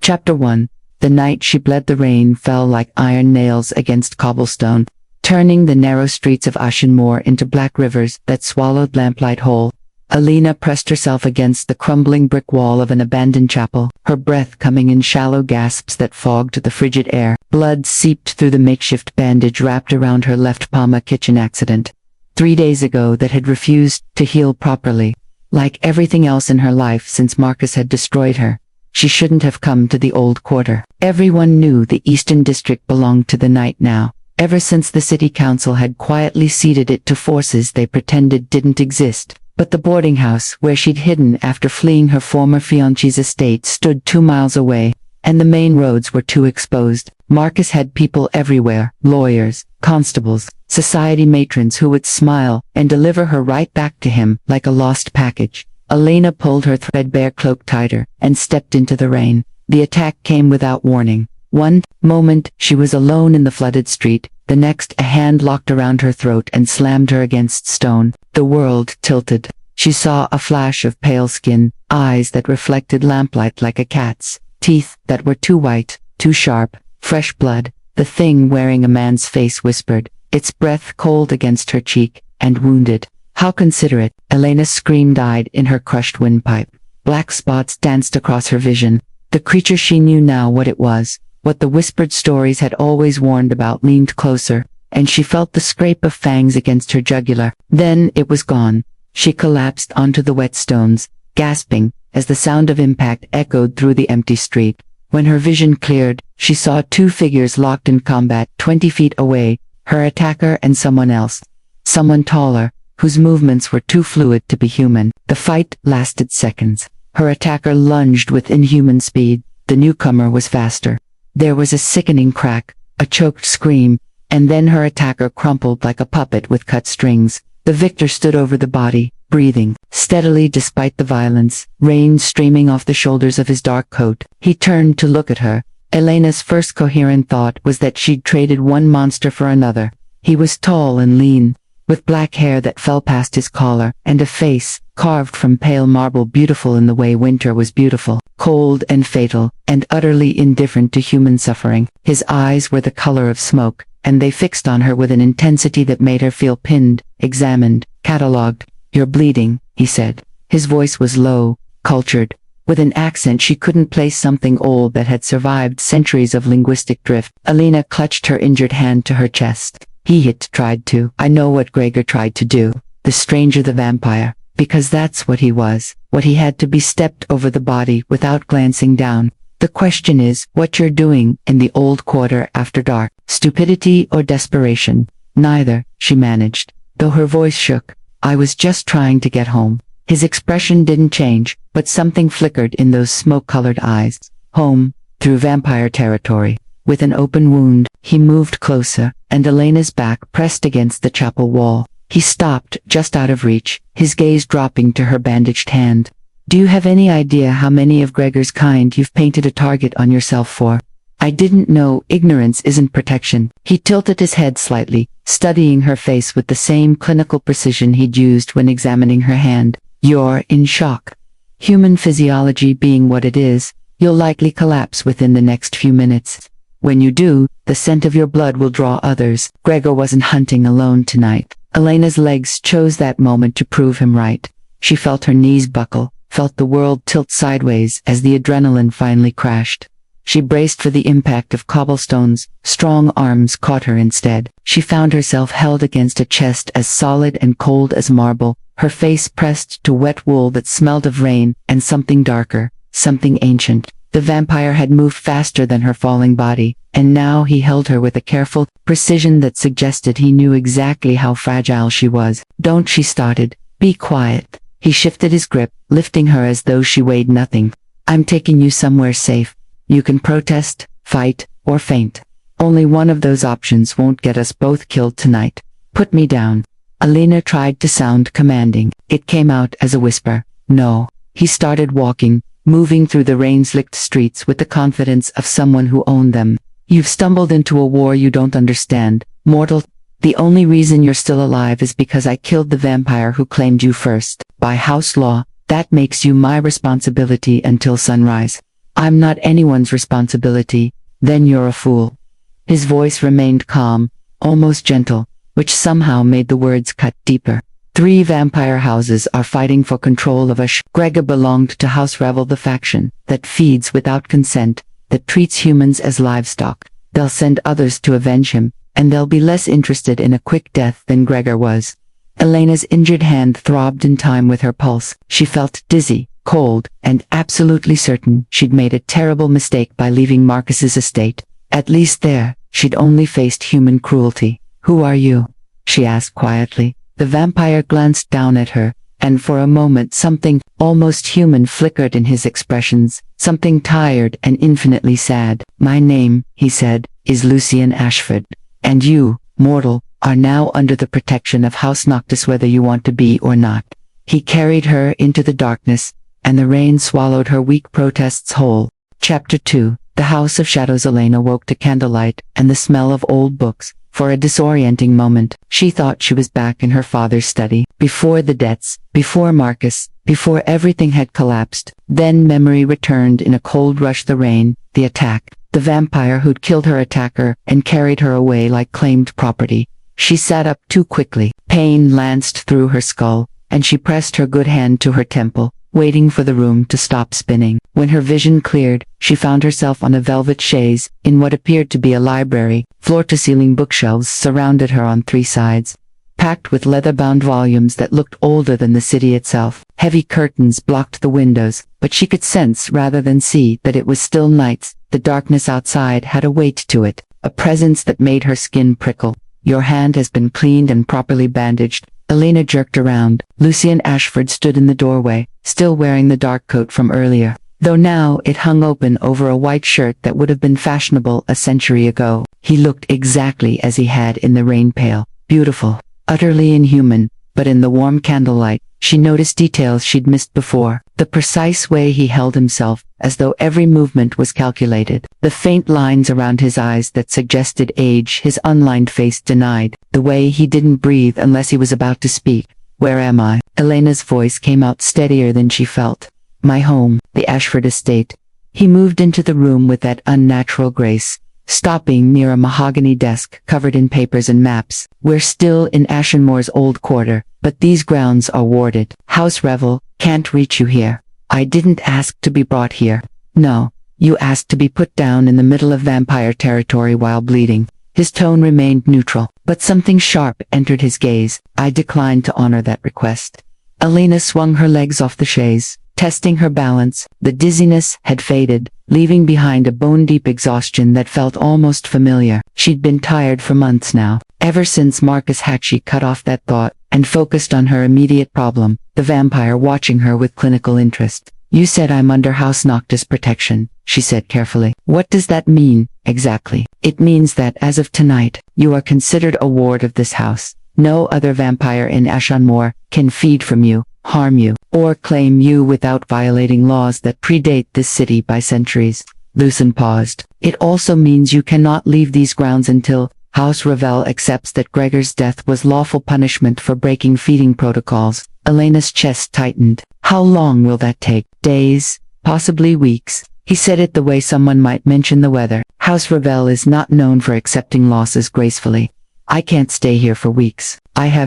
Chapter 1. The night she bled, the rain fell like iron nails against cobblestone, turning the narrow streets of Ashenmoor into black rivers that swallowed lamplight whole. Alina pressed herself against the crumbling brick wall of an abandoned chapel, her breath coming in shallow gasps that fogged the frigid air. Blood seeped through the makeshift bandage wrapped around her left palm, a kitchen accident 3 days ago that had refused to heal properly. Like everything else in her life since Marcus had destroyed her, she shouldn't have come to the old quarter. Everyone knew the Eastern District belonged to the night now, ever since the city council had quietly ceded it to forces they pretended didn't exist. But the boarding house where she'd hidden after fleeing her former fiancé's estate stood 2 miles away, and the main roads were too exposed. Marcus had people everywhere, lawyers, constables, society matrons who would smile and deliver her right back to him like a lost package. Alina pulled her threadbare cloak tighter and stepped into the rain. The attack came without warning. One moment she was alone in the flooded street, the next a hand locked around her throat and slammed her against stone. The world tilted. She saw a flash of pale skin, eyes that reflected lamplight like a cat's, teeth that were too white, too sharp, fresh blood. The thing wearing a man's face whispered, its breath cold against her cheek, and wounded. How considerate! Elena's scream died in her crushed windpipe. Black spots danced across her vision. The creature she knew now what it was, what the whispered stories had always warned about, leaned closer, and she felt the scrape of fangs against her jugular. Then it was gone. She collapsed onto the wet stones, gasping, as the sound of impact echoed through the empty street. When her vision cleared, she saw 2 figures locked in combat 20 feet away, her attacker and someone else. Someone taller, whose movements were too fluid to be human. The fight lasted seconds. Her attacker lunged with inhuman speed. The newcomer was faster. There was a sickening crack, a choked scream, and then her attacker crumpled like a puppet with cut strings. The victor stood over the body, breathing steadily despite the violence, rain streaming off the shoulders of his dark coat. He turned to look at her. Elena's first coherent thought was that she'd traded one monster for another. He was tall and lean, with black hair that fell past his collar, and a face, carved from pale marble, beautiful in the way winter was beautiful, cold and fatal, and utterly indifferent to human suffering. His eyes were the color of smoke, and they fixed on her with an intensity that made her feel pinned, examined, catalogued. "You're bleeding," he said. His voice was low, cultured, with an accent she couldn't place, something old that had survived centuries of linguistic drift. Alina clutched her injured hand to her chest. "He had tried to. I know what Gregor tried to do. The stranger, the vampire. Because that's what he was. What he had to be." Stepped over the body without glancing down. "The question is, what you're doing in the old quarter after dark. Stupidity or desperation?" "Neither," she managed, though her voice shook. "I was just trying to get home." His expression didn't change, but something flickered in those smoke-colored eyes. "Home, through vampire territory." With an open wound, he moved closer, and Elena's back pressed against the chapel wall. He stopped just out of reach, his gaze dropping to her bandaged hand. "Do you have any idea how many of Gregor's kind you've painted a target on yourself for?" "I didn't know. Ignorance isn't protection." He tilted his head slightly, studying her face with the same clinical precision he'd used when examining her hand. "You're in shock. Human physiology being what it is, you'll likely collapse within the next few minutes. When you do, the scent of your blood will draw others. Gregor wasn't hunting alone tonight." Elena's legs chose that moment to prove him right. She felt her knees buckle, felt the world tilt sideways as the adrenaline finally crashed. She braced for the impact of cobblestones. Strong arms caught her instead. She found herself held against a chest as solid and cold as marble, her face pressed to wet wool that smelled of rain and something darker, something ancient. The vampire had moved faster than her falling body, and now he held her with a careful precision that suggested he knew exactly how fragile she was. "Don't," she started. "Be quiet." He shifted his grip, lifting her as though she weighed nothing. "I'm taking you somewhere safe. You can protest, fight, or faint. Only one of those options won't get us both killed tonight. Put me down." Alina tried to sound commanding. It came out as a whisper. "No." He started walking, moving through the rain-slicked streets with the confidence of someone who owned them. "You've stumbled into a war you don't understand, mortal. The only reason you're still alive is because I killed the vampire who claimed you first. By house law, that makes you my responsibility until sunrise." I'm not anyone's responsibility. Then you're a fool. His voice remained calm, almost gentle, which somehow made the words cut deeper. 3 vampire houses are fighting for control of Gregor belonged to House Revel, the faction that feeds without consent, that treats humans as livestock. They'll send others to avenge him, and they'll be less interested in a quick death than Gregor was. Elena's injured hand throbbed in time with her pulse. She felt dizzy, cold, and absolutely certain she'd made a terrible mistake by leaving Marcus's estate. At least there, she'd only faced human cruelty. Who are you? She asked quietly. The vampire glanced down at her, and for a moment something almost human flickered in his expressions, something tired and infinitely sad. My name, he said, is Lucian Ashford. And you, mortal, are now under the protection of House Noctis, whether you want to be or not. He carried her into the darkness, and the rain swallowed her weak protests whole. Chapter 2. The House of Shadows. Elena woke to candlelight and the smell of old books. For a disorienting moment, she thought she was back in her father's study, before the debts, before Marcus, before everything had collapsed. Then memory returned in a cold rush. The rain, the attack, the vampire who'd killed her attacker and carried her away like claimed property. She sat up too quickly. Pain lanced through her skull, and she pressed her good hand to her temple, waiting for the room to stop spinning. When her vision cleared, she found herself on a velvet chaise, in what appeared to be a library. Floor-to-ceiling bookshelves surrounded her on 3 sides, packed with leather-bound volumes that looked older than the city itself. Heavy curtains blocked the windows, but she could sense rather than see that it was still night. The darkness outside had a weight to it, a presence that made her skin prickle. Your hand has been cleaned and properly bandaged. Elena jerked around. Lucian Ashford stood in the doorway, still wearing the dark coat from earlier, though now it hung open over a white shirt that would have been fashionable a century ago. He looked exactly as he had in the rain pail, beautiful, utterly inhuman, but in the warm candlelight, she noticed details she'd missed before. The precise way he held himself, as though every movement was calculated. The faint lines around his eyes that suggested age his unlined face denied. The way he didn't breathe unless he was about to speak. Where am I? Elena's voice came out steadier than she felt. My home, the Ashford estate. He moved into the room with that unnatural grace, stopping near a mahogany desk covered in papers and maps. We're still in Ashenmoor's old quarter, but these grounds are warded. House Revel can't reach you here. I didn't ask to be brought here. No, you asked to be put down in the middle of vampire territory while bleeding. His tone remained neutral, but something sharp entered his gaze. I declined to honor that request. Elena swung her legs off the chaise, testing her balance. The dizziness had faded, leaving behind a bone-deep exhaustion that felt almost familiar. She'd been tired for months now, ever since Marcus had. She cut off that thought and focused on her immediate problem, the vampire watching her with clinical interest. You said I'm under House Noctis protection, she said carefully. What does that mean, exactly? It means that as of tonight, you are considered a ward of this house. No other vampire in Ashenmoor can feed from you, harm you, or claim you without violating laws that predate this city by centuries. Lucian paused. It also means you cannot leave these grounds until House Revel accepts that Gregor's death was lawful punishment for breaking feeding protocols. Elena's chest tightened. How long will that take? Days? Possibly weeks. He said it the way someone might mention the weather. House Revel is not known for accepting losses gracefully. I can't stay here for weeks.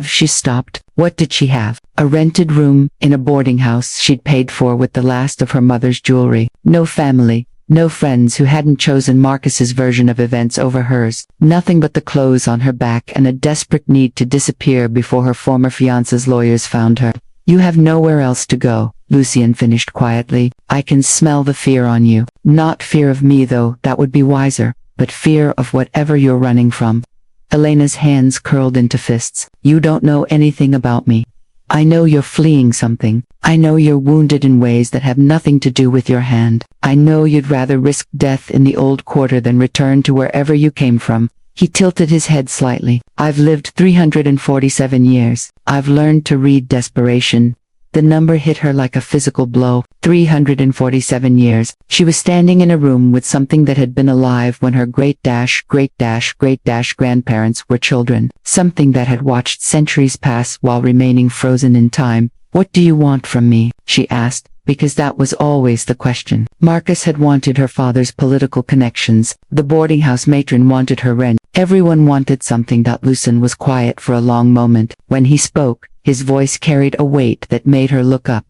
She stopped. What did she have? A rented room, in a boarding house she'd paid for with the last of her mother's jewelry. No family, no friends who hadn't chosen Marcus's version of events over hers. Nothing but the clothes on her back and a desperate need to disappear before her former fiancé's lawyers found her. You have nowhere else to go, Lucian finished quietly. I can smell the fear on you. Not fear of me though, that would be wiser, but fear of whatever you're running from. Elena's hands curled into fists. You don't know anything about me. I know you're fleeing something. I know you're wounded in ways that have nothing to do with your hand. I know you'd rather risk death in the old quarter than return to wherever you came from. He tilted his head slightly. I've lived 347 years. I've learned to read desperation. The number hit her like a physical blow. 347 years. She was standing in a room with something that had been alive when her great-grandparents were children. Something that had watched centuries pass while remaining frozen in time. What do you want from me? She asked, because that was always the question. Marcus had wanted her father's political connections, the boarding house matron wanted her rent, everyone wanted something. Lucien was quiet for a long moment. When he spoke, his voice carried a weight that made her look up.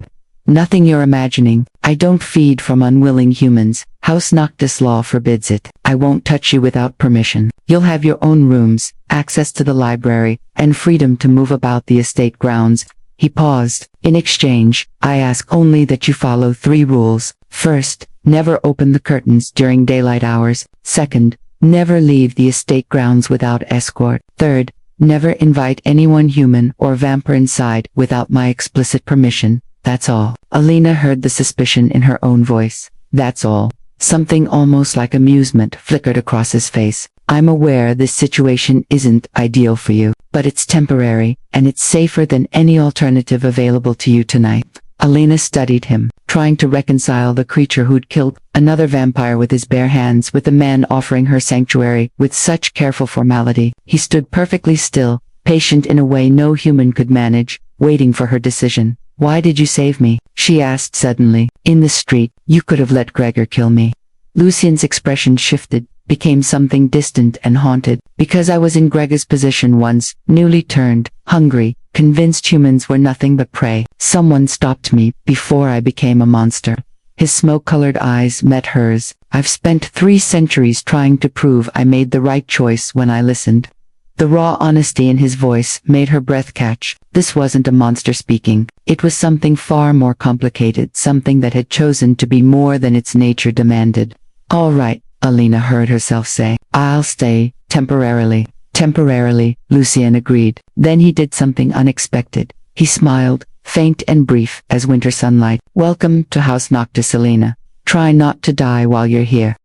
Nothing you're imagining. I don't feed from unwilling humans. House Noctis law forbids it. I won't touch you without permission. You'll have your own rooms, access to the library, and freedom to move about the estate grounds. He paused. In exchange, I ask only that you follow 3 rules. First, never open the curtains during daylight hours. Second, never leave the estate grounds without escort. Third, never invite anyone human or vampire inside without my explicit permission. That's all. Alina heard the suspicion in her own voice. That's all. Something almost like amusement flickered across his face. I'm aware this situation isn't ideal for you, but it's temporary, and it's safer than any alternative available to you tonight. Alina studied him, trying to reconcile the creature who'd killed another vampire with his bare hands with the man offering her sanctuary with such careful formality. He stood perfectly still, patient in a way no human could manage, waiting for her decision. Why did you save me? She asked suddenly. In the street, you could have let Gregor kill me. Lucien's expression shifted, became something distant and haunted. Because I was in Gregor's position once, newly turned, hungry, convinced humans were nothing but prey. Someone stopped me before I became a monster. His smoke-colored eyes met hers. I've spent 3 centuries trying to prove I made the right choice when I listened. The raw honesty in his voice made her breath catch. This wasn't a monster speaking. It was something far more complicated, something that had chosen to be more than its nature demanded. All right, Alina heard herself say. I'll stay, temporarily. Temporarily, Lucien agreed. Then he did something unexpected. He smiled, faint and brief as winter sunlight. Welcome to House Noctis, Alina. Try not to die while you're here.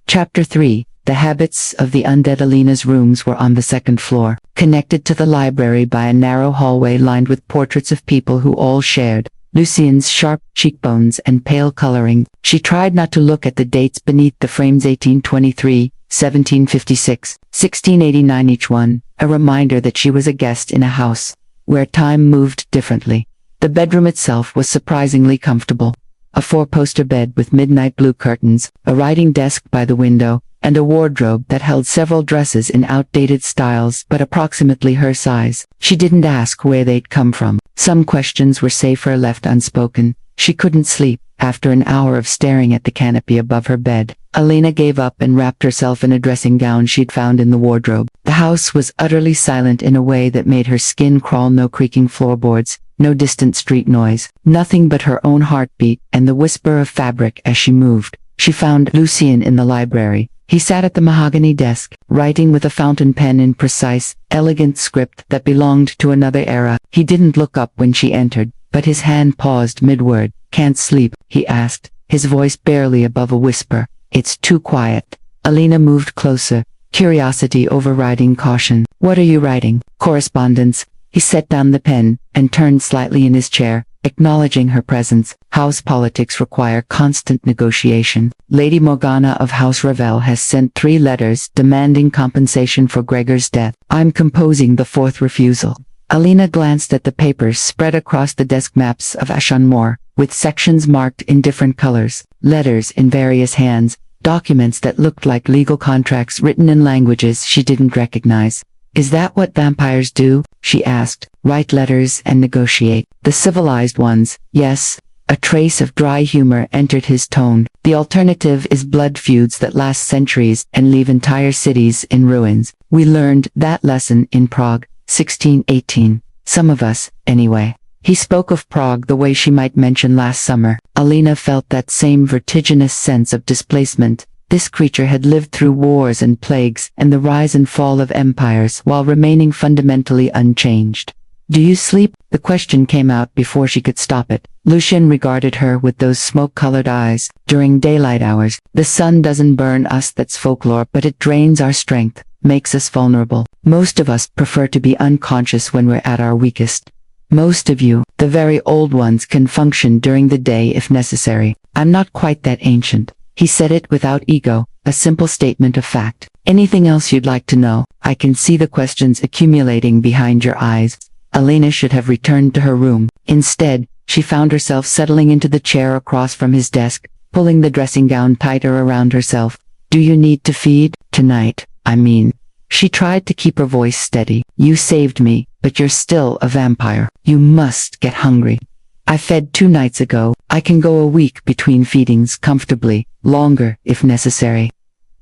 Chapter 3. The habits of the undead. Alina's rooms were on the 2nd floor, connected to the library by a narrow hallway lined with portraits of people who all shared Lucien's sharp cheekbones and pale coloring. She tried not to look at the dates beneath the frames: 1823, 1756, 1689 each one, a reminder that she was a guest in a house where time moved differently. The bedroom itself was surprisingly comfortable. A 4-poster bed with midnight blue curtains, a writing desk by the window, and a wardrobe that held several dresses in outdated styles but approximately her size. She didn't ask where they'd come from. Some questions were safer left unspoken. She couldn't sleep. After an hour of staring at the canopy above her bed, Alina gave up and wrapped herself in a dressing gown she'd found in the wardrobe. The house was utterly silent in a way that made her skin crawl. No creaking floorboards, no distant street noise, nothing but her own heartbeat and the whisper of fabric as she moved. She found Lucien in the library. He sat at the mahogany desk, writing with a fountain pen in precise, elegant script that belonged to another era. He didn't look up when she entered, but his hand paused mid-word. Can't sleep? He asked, his voice barely above a whisper. It's too quiet. Alina moved closer, curiosity overriding caution. What are you writing? Correspondence. He set down the pen, and turned slightly in his chair, acknowledging her presence. House politics require constant negotiation. Lady Morgana of House Ravel has sent 3 letters demanding compensation for Gregor's death. I'm composing the 4th refusal. Alina glanced at the papers spread across the desk. Maps of Ashanmore, with sections marked in different colors, letters in various hands, documents that looked like legal contracts written in languages she didn't recognize. Is that what vampires do? She asked. Write letters and negotiate. The civilized ones, yes. A trace of dry humor entered his tone. The alternative is blood feuds that last centuries and leave entire cities in ruins. We learned that lesson in Prague, 1618. Some of us, anyway. He spoke of Prague the way she might mention last summer. Alina felt that same vertiginous sense of displacement. This creature had lived through wars and plagues and the rise and fall of empires while remaining fundamentally unchanged. Do you sleep? The question came out before she could stop it. Lucien regarded her with those smoke-colored eyes. During daylight hours, the sun doesn't burn us, that's folklore, but it drains our strength, makes us vulnerable. Most of us prefer to be unconscious when we're at our weakest. Most of you, the very old ones, can function during the day if necessary. I'm not quite that ancient. He said it without ego, a simple statement of fact. Anything else you'd like to know? I can see the questions accumulating behind your eyes. Alina should have returned to her room. Instead, she found herself settling into the chair across from his desk, pulling the dressing gown tighter around herself. Do you need to feed? Tonight, I mean. She tried to keep her voice steady. You saved me, but you're still a vampire. You must get hungry. I fed 2 nights ago. I can go a week between feedings comfortably, longer if necessary.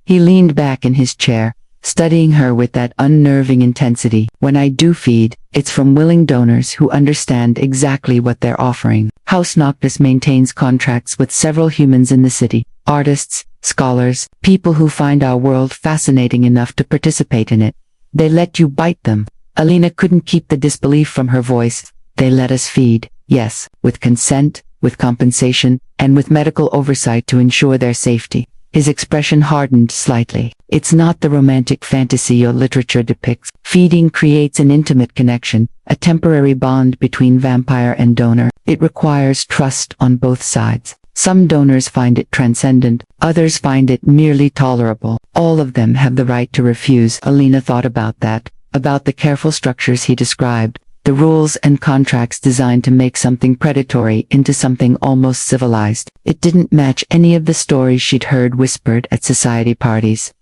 He leaned back in his chair, studying her with that unnerving intensity. When I do feed, it's from willing donors who understand exactly what they're offering. House Noctis maintains contracts with several humans in the city, artists, scholars, people who find our world fascinating enough to participate in it. They let you bite them. Alina couldn't keep the disbelief from her voice. They let us feed, yes, with consent, with compensation, and with medical oversight to ensure their safety. His expression hardened slightly. It's not the romantic fantasy your literature depicts. Feeding creates an intimate connection, a temporary bond between vampire and donor. It requires trust on both sides. Some donors find it transcendent, others find it merely tolerable. All of them have the right to refuse. Alina thought about that, about the careful structures he described, the rules and contracts designed to make something predatory into something almost civilized. It didn't match any of the stories she'd heard whispered at society parties.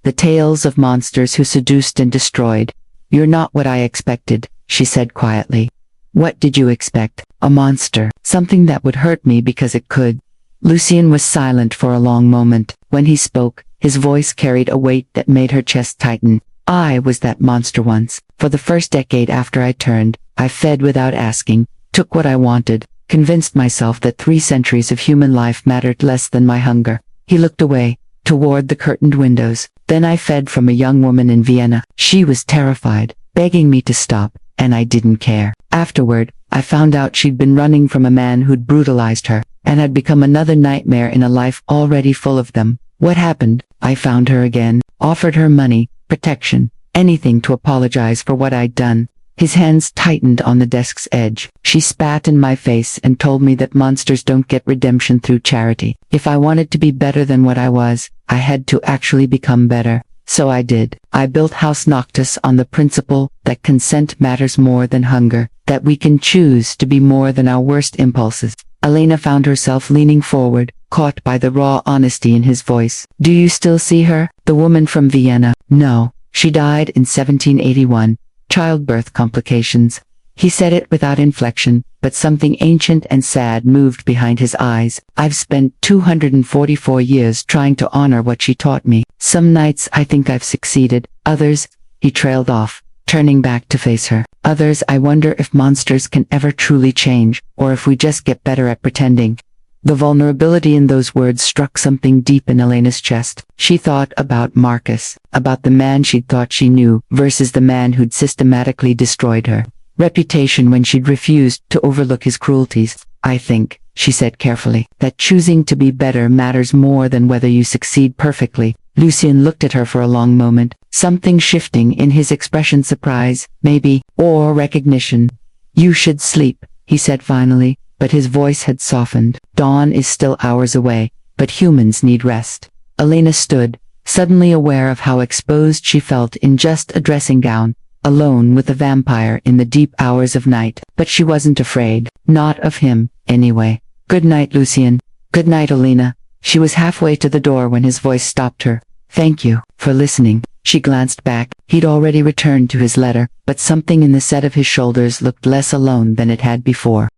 The tales of monsters who seduced and destroyed. You're not what I expected, she said quietly. What did you expect? A monster, something that would hurt me because it could. Lucien was silent for a long moment. When he spoke, his voice carried a weight that made her chest tighten. I was that monster once. For the first decade after I turned, I fed without asking, took what I wanted, convinced myself that 3 centuries of human life mattered less than my hunger. He looked away, toward the curtained windows. Then I fed from a young woman in Vienna. She was terrified, begging me to stop, and I didn't care. Afterward, I found out she'd been running from a man who'd brutalized her, and had become another nightmare in a life already full of them. What happened? I found her again, offered her money, protection, anything to apologize for what I'd done. His hands tightened on the desk's edge. She spat in my face and told me that monsters don't get redemption through charity. If I wanted to be better than what I was, I had to actually become better. So I did. I built House Noctis on the principle that consent matters more than hunger, that we can choose to be more than our worst impulses. Alina found herself leaning forward, caught by the raw honesty in his voice. Do you still see her? The woman from Vienna? No. She died in 1781. Childbirth complications. He said it without inflection, but something ancient and sad moved behind his eyes. I've spent 244 years trying to honor what she taught me. Some nights I think I've succeeded, others, he trailed off, turning back to face her. Others I wonder if monsters can ever truly change, or if we just get better at pretending. The vulnerability in those words struck something deep in Elena's chest. She thought about Marcus, about the man she'd thought she knew, versus the man who'd systematically destroyed her reputation when she'd refused to overlook his cruelties. I think, she said carefully, that choosing to be better matters more than whether you succeed perfectly. Lucien looked at her for a long moment, something shifting in his expression, surprise, maybe, or recognition. You should sleep, he said finally, but his voice had softened. Dawn is still hours away, but humans need rest. Alina stood, suddenly aware of how exposed she felt in just a dressing gown, alone with a vampire in the deep hours of night. But she wasn't afraid. Not of him, anyway. Good night, Lucien. Good night, Alina. She was halfway to the door when his voice stopped her. Thank you for listening. She glanced back. He'd already returned to his letter, but something in the set of his shoulders looked less alone than it had before.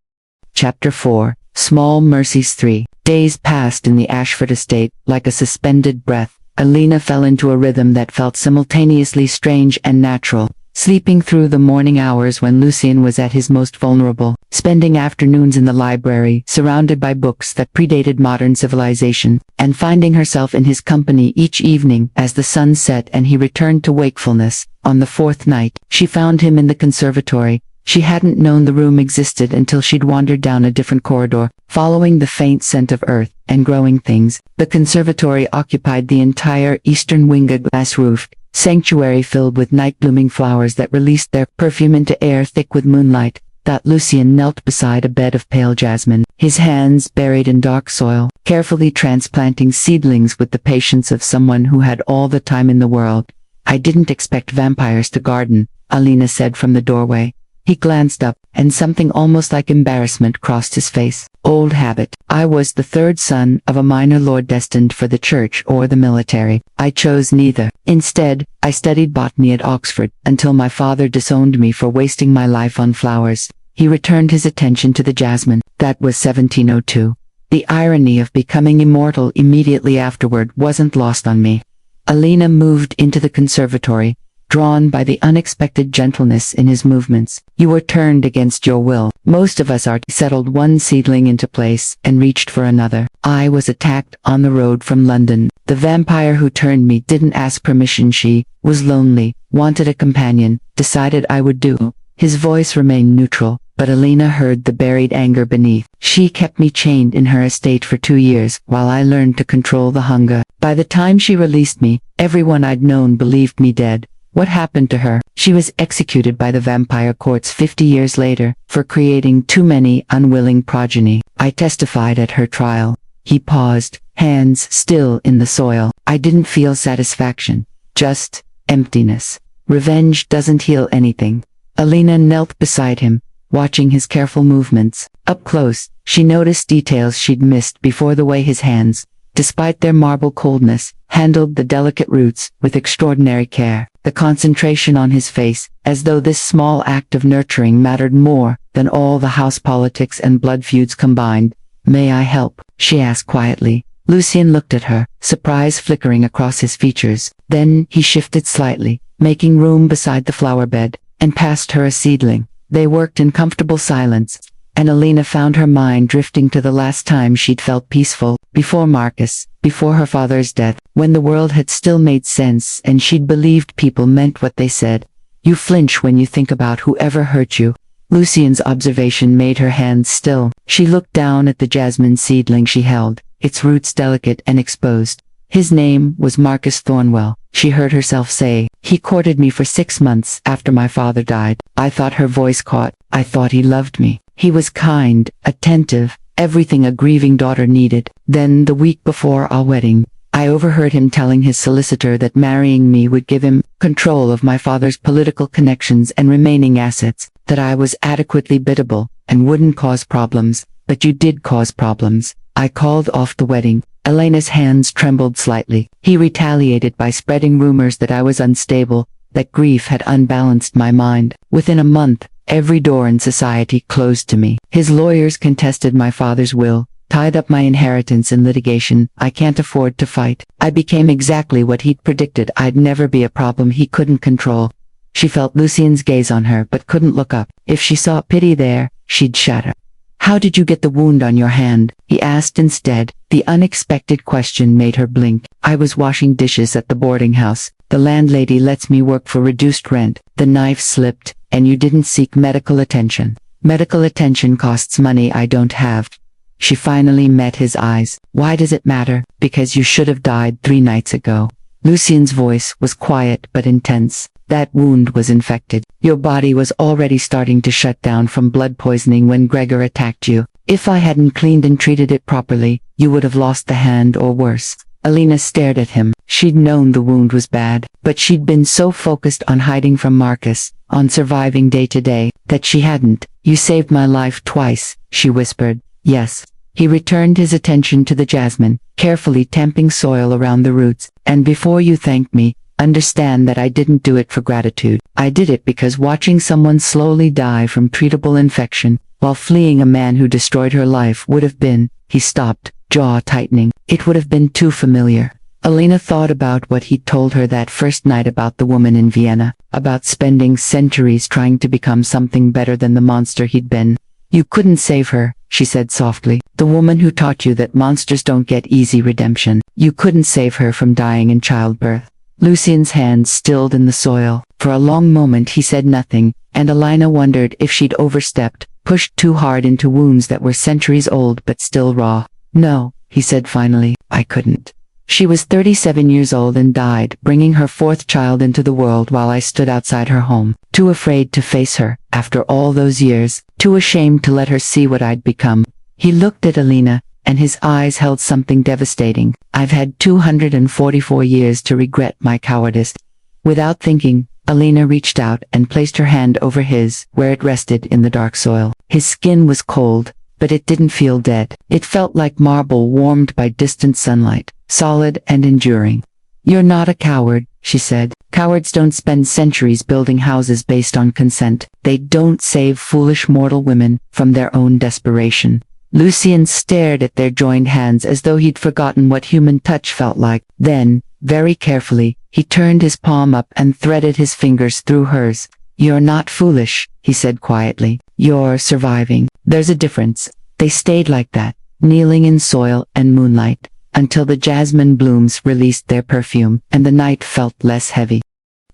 Chapter 4, Small Mercies 3. Days passed in the Ashford estate, like a suspended breath. Alina fell into a rhythm that felt simultaneously strange and natural, sleeping through the morning hours when Lucien was at his most vulnerable, spending afternoons in the library, surrounded by books that predated modern civilization, and finding herself in his company each evening as the sun set and he returned to wakefulness. On the 4th night, she found him in the conservatory. She hadn't known the room existed until she'd wandered down a different corridor, following the faint scent of earth and growing things. The conservatory occupied the entire eastern wing, a glass-roofed sanctuary filled with night-blooming flowers that released their perfume into air thick with moonlight. That Lucien knelt beside a bed of pale jasmine, his hands buried in dark soil, carefully transplanting seedlings with the patience of someone who had all the time in the world. I didn't expect vampires to garden, Alina said from the doorway. He glanced up, and something almost like embarrassment crossed his face. Old habit. I was the third son of a minor lord destined for the church or the military. I chose neither. Instead, I studied botany at Oxford, until my father disowned me for wasting my life on flowers. He returned his attention to the jasmine. That was 1702. The irony of becoming immortal immediately afterward wasn't lost on me. Alina moved into the conservatory, drawn by the unexpected gentleness in his movements. You were turned against your will. Most of us are settled one seedling into place and reached for another. I was attacked on the road from London. The vampire who turned me didn't ask permission. She was lonely, wanted a companion, decided I would do. His voice remained neutral, but Alina heard the buried anger beneath. She kept me chained in her estate for 2 years, while I learned to control the hunger. By the time she released me, everyone I'd known believed me dead. What happened to her? She was executed by the vampire courts 50 years later, for creating too many unwilling progeny. I testified at her trial. He paused, hands still in the soil. I didn't feel satisfaction, just emptiness. Revenge doesn't heal anything. Alina knelt beside him, watching his careful movements. Up close, she noticed details she'd missed before: the way his hands, despite their marble coldness, handled the delicate roots with extraordinary care. The concentration on his face, as though this small act of nurturing mattered more than all the house politics and blood feuds combined. "May I help?" she asked quietly. Lucien looked at her, surprise flickering across his features. Then he shifted slightly, making room beside the flower bed, and passed her a seedling. They worked in comfortable silence, and Alina found her mind drifting to the last time she'd felt peaceful, before Marcus, before her father's death, when the world had still made sense and she'd believed people meant what they said. You flinch when you think about whoever hurt you. Lucien's observation made her hands still. She looked down at the jasmine seedling she held, its roots delicate and exposed. His name was Marcus Thornwell, she heard herself say. He courted me for 6 months after my father died. I thought her voice caught. I thought he loved me. He was kind, attentive, everything a grieving daughter needed. Then, the week before our wedding, I overheard him telling his solicitor that marrying me would give him control of my father's political connections and remaining assets, that I was adequately biddable, and wouldn't cause problems. But you did cause problems. I called off the wedding. Elena's hands trembled slightly. He retaliated by spreading rumors that I was unstable, that grief had unbalanced my mind. Within a month, every door in society closed to me. His lawyers contested my father's will, tied up my inheritance in litigation. I can't afford to fight. I became exactly what he'd predicted. I'd never be a problem he couldn't control. She felt Lucien's gaze on her but couldn't look up. If she saw pity there, she'd shatter. "How did you get the wound on your hand?" he asked instead. The unexpected question made her blink. "I was washing dishes at the boarding house. The landlady lets me work for reduced rent. The knife slipped, and you didn't seek medical attention. Medical attention costs money I don't have." She finally met his eyes. "Why does it matter?" "Because you should have died 3 nights ago." Lucien's voice was quiet but intense. "That wound was infected. Your body was already starting to shut down from blood poisoning when Gregor attacked you. If I hadn't cleaned and treated it properly, you would have lost the hand or worse." Alina stared at him. She'd known the wound was bad, but she'd been so focused on hiding from Marcus, on surviving day to day, that she hadn't. "You saved my life twice," she whispered. "Yes." He returned his attention to the jasmine, carefully tamping soil around the roots. "And before you thank me, understand that I didn't do it for gratitude. I did it because watching someone slowly die from treatable infection, while fleeing a man who destroyed her life would have been—" He stopped, jaw tightening. "It would have been too familiar." Alina thought about what he'd told her that first night about the woman in Vienna, about spending centuries trying to become something better than the monster he'd been. "You couldn't save her," she said softly. "The woman who taught you that monsters don't get easy redemption. You couldn't save her from dying in childbirth." Lucien's hands stilled in the soil. For a long moment he said nothing, and Alina wondered if she'd overstepped, pushed too hard into wounds that were centuries old but still raw. "No," he said finally, "I couldn't. She was 37 years old and died, bringing her 4th child into the world while I stood outside her home, too afraid to face her, after all those years, too ashamed to let her see what I'd become." He looked at Alina, and his eyes held something devastating. "I've had 244 years to regret my cowardice." Without thinking, Alina reached out and placed her hand over his, where it rested in the dark soil. His skin was cold, but it didn't feel dead. It felt like marble warmed by distant sunlight, solid and enduring. "You're not a coward," she said. "Cowards don't spend centuries building houses based on consent. They don't save foolish mortal women from their own desperation." Lucien stared at their joined hands as though he'd forgotten what human touch felt like. Then, very carefully, he turned his palm up and threaded his fingers through hers. "You're not foolish," he said quietly. "You're surviving. There's a difference." They stayed like that, kneeling in soil and moonlight, until the jasmine blooms released their perfume, and the night felt less heavy.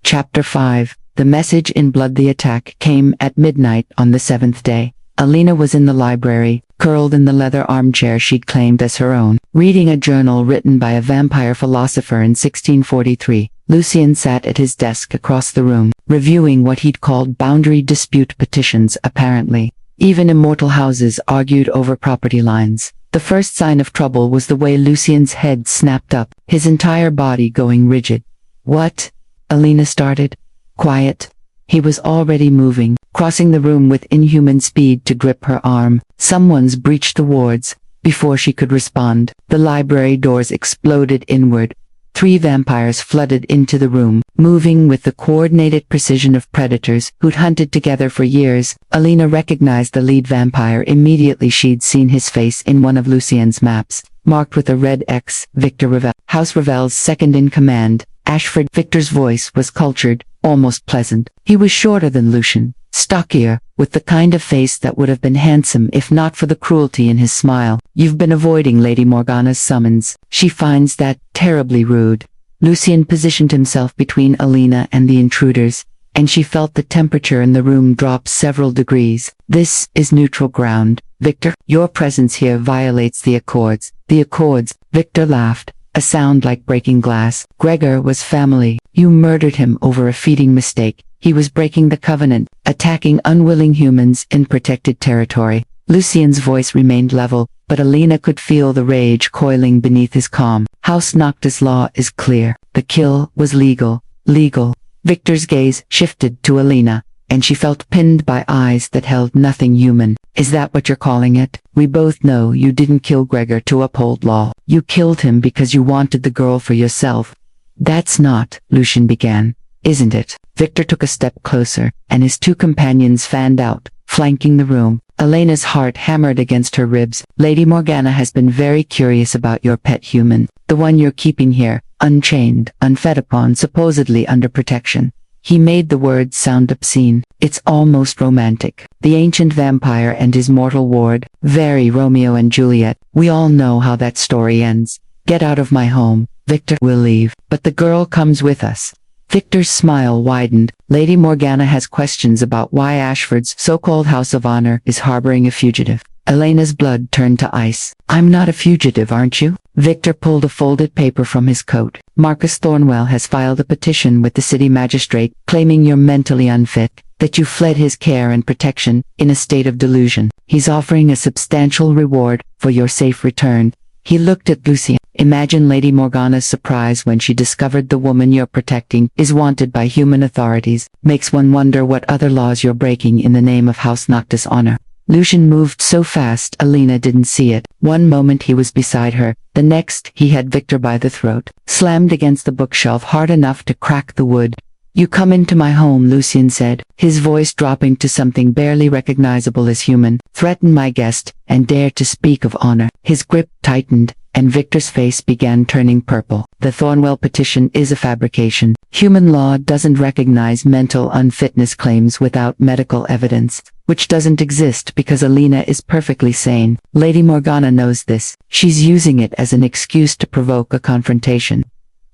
Chapter 5. The message in Blood. The attack came at midnight on the 7th day. Alina was in the library, curled in the leather armchair she'd claimed as her own, reading a journal written by a vampire philosopher in 1643. Lucien sat at his desk across the room, reviewing what he'd called boundary dispute petitions. Apparently, even immortal houses argued over property lines. The first sign of trouble was the way Lucien's head snapped up, his entire body going rigid. "What?" Alina started. "Quiet." He was already moving, crossing the room with inhuman speed to grip her arm. "Someone's breached the wards." Before she could respond, the library doors exploded inward. 3 vampires flooded into the room, moving with the coordinated precision of predators who'd hunted together for years. Alina recognized the lead vampire immediately. She'd seen his face in one of Lucien's maps, marked with a red X. Victor Revel, House Revel's second in command. Ashford. Victor's voice was cultured, almost pleasant. He was shorter than Lucien, stockier, with the kind of face that would have been handsome if not for the cruelty in his smile. "You've been avoiding Lady Morgana's summons. She finds that terribly rude." Lucien positioned himself between Alina and the intruders, and she felt the temperature in the room drop several degrees. "This is neutral ground, Victor. Your presence here violates the Accords." "The Accords?" Victor laughed, a sound like breaking glass. "Gregor was family. You murdered him over a feeding mistake. He was breaking the covenant, attacking unwilling humans in protected territory." Lucien's voice remained level, but Alina could feel the rage coiling beneath his calm. "House Noctis' law is clear. The kill was legal." "Legal?" Victor's gaze shifted to Alina, and she felt pinned by eyes that held nothing human. "Is that what you're calling it? We both know you didn't kill Gregor to uphold law. You killed him because you wanted the girl for yourself." "That's not," Lucien began. "Isn't it?" Victor took a step closer, and his 2 companions fanned out, flanking the room. Alina's heart hammered against her ribs. "Lady Morgana has been very curious about your pet human, the one you're keeping here, unchained, unfed upon, supposedly under protection." He made the words sound obscene. "It's almost romantic. The ancient vampire and his mortal ward, very Romeo and Juliet. We all know how that story ends. Get out of my home, Victor." "We'll leave, but the girl comes with us." Victor's smile widened. "Lady Morgana has questions about why Ashford's so-called House of Honor is harboring a fugitive." Elena's blood turned to ice. "I'm not a fugitive, aren't you?" Victor pulled a folded paper from his coat. "Marcus Thornwell has filed a petition with the city magistrate, claiming you're mentally unfit, that you fled his care and protection, in a state of delusion. He's offering a substantial reward for your safe return." He looked at Lucien. "Imagine Lady Morgana's surprise when she discovered the woman you're protecting is wanted by human authorities. Makes one wonder what other laws you're breaking in the name of House Noctis' honor." Lucien moved so fast Alina didn't see it. One moment he was beside her, the next he had Victor by the throat, slammed against the bookshelf hard enough to crack the wood. "You come into my home," Lucien said, his voice dropping to something barely recognizable as human. "Threaten my guest, and dare to speak of honor." His grip tightened, and Victor's face began turning purple. "The Thornwell petition is a fabrication. Human law doesn't recognize mental unfitness claims without medical evidence, which doesn't exist because Alina is perfectly sane. Lady Morgana knows this. She's using it as an excuse to provoke a confrontation."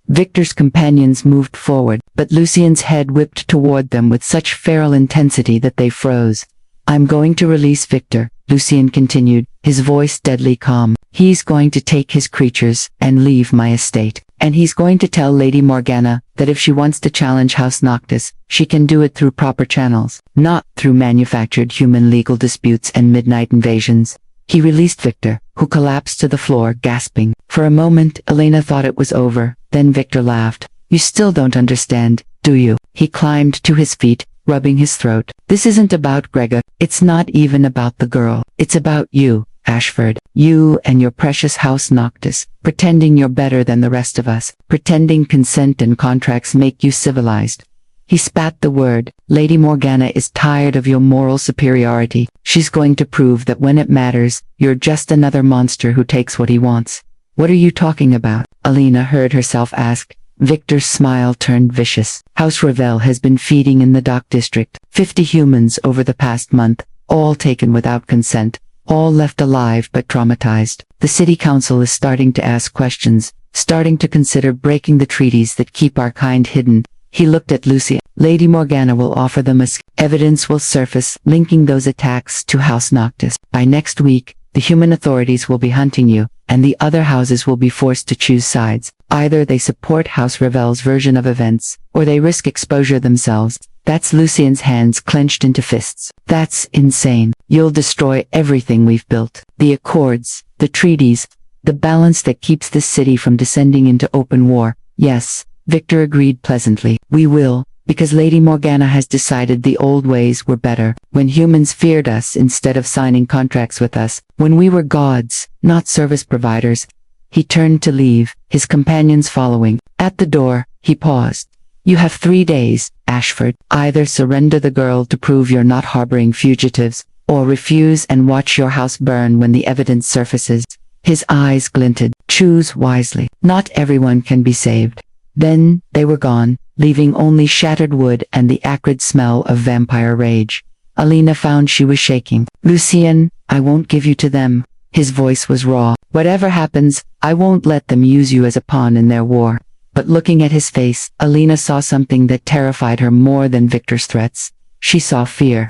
Victor's companions moved forward, but Lucien's head whipped toward them with such feral intensity that they froze. "I'm going to release Victor," Lucien continued, his voice deadly calm. "He's going to take his creatures and leave my estate. And he's going to tell Lady Morgana that if she wants to challenge House Noctis, she can do it through proper channels, not through manufactured human legal disputes and midnight invasions." He released Victor, who collapsed to the floor, gasping. For a moment, Elena thought it was over. Then Victor laughed. "You still don't understand, do you?" He climbed to his feet, rubbing his throat. This isn't about Gregor. It's not even about the girl. It's about you, Ashford. You and your precious House Noctis, pretending you're better than the rest of us, pretending consent and contracts make you civilized. He spat the word. Lady Morgana is tired of your moral superiority. She's going to prove that when it matters, you're just another monster who takes what he wants. What are you talking about? Alina heard herself ask. Victor's smile turned vicious. House Ravel has been feeding in the dock district. 50 humans over the past month, all taken without consent, all left alive but traumatized. The city council is starting to ask questions, starting to consider breaking the treaties that keep our kind hidden. He looked at Lucy. Lady Morgana will offer them evidence will surface, linking those attacks to House Noctis. By next week, the human authorities will be hunting you, and the other houses will be forced to choose sides. Either they support House Ravel's version of events, or they risk exposure themselves. That's Lucien's hands clenched into fists. That's insane. You'll destroy everything we've built. The accords, the treaties, the balance that keeps this city from descending into open war. Yes, Victor agreed pleasantly. We will, because Lady Morgana has decided the old ways were better. When humans feared us instead of signing contracts with us, when we were gods, not service providers. He turned to leave, his companions following. At the door, he paused. You have 3 days, Ashford. Either surrender the girl to prove you're not harboring fugitives, or refuse and watch your house burn when the evidence surfaces. His eyes glinted. Choose wisely. Not everyone can be saved. Then, they were gone, leaving only shattered wood and the acrid smell of vampire rage. Alina found she was shaking. Lucien, I won't give you to them. His voice was raw. Whatever happens, I won't let them use you as a pawn in their war. But looking at his face, Alina saw something that terrified her more than Victor's threats. She saw fear.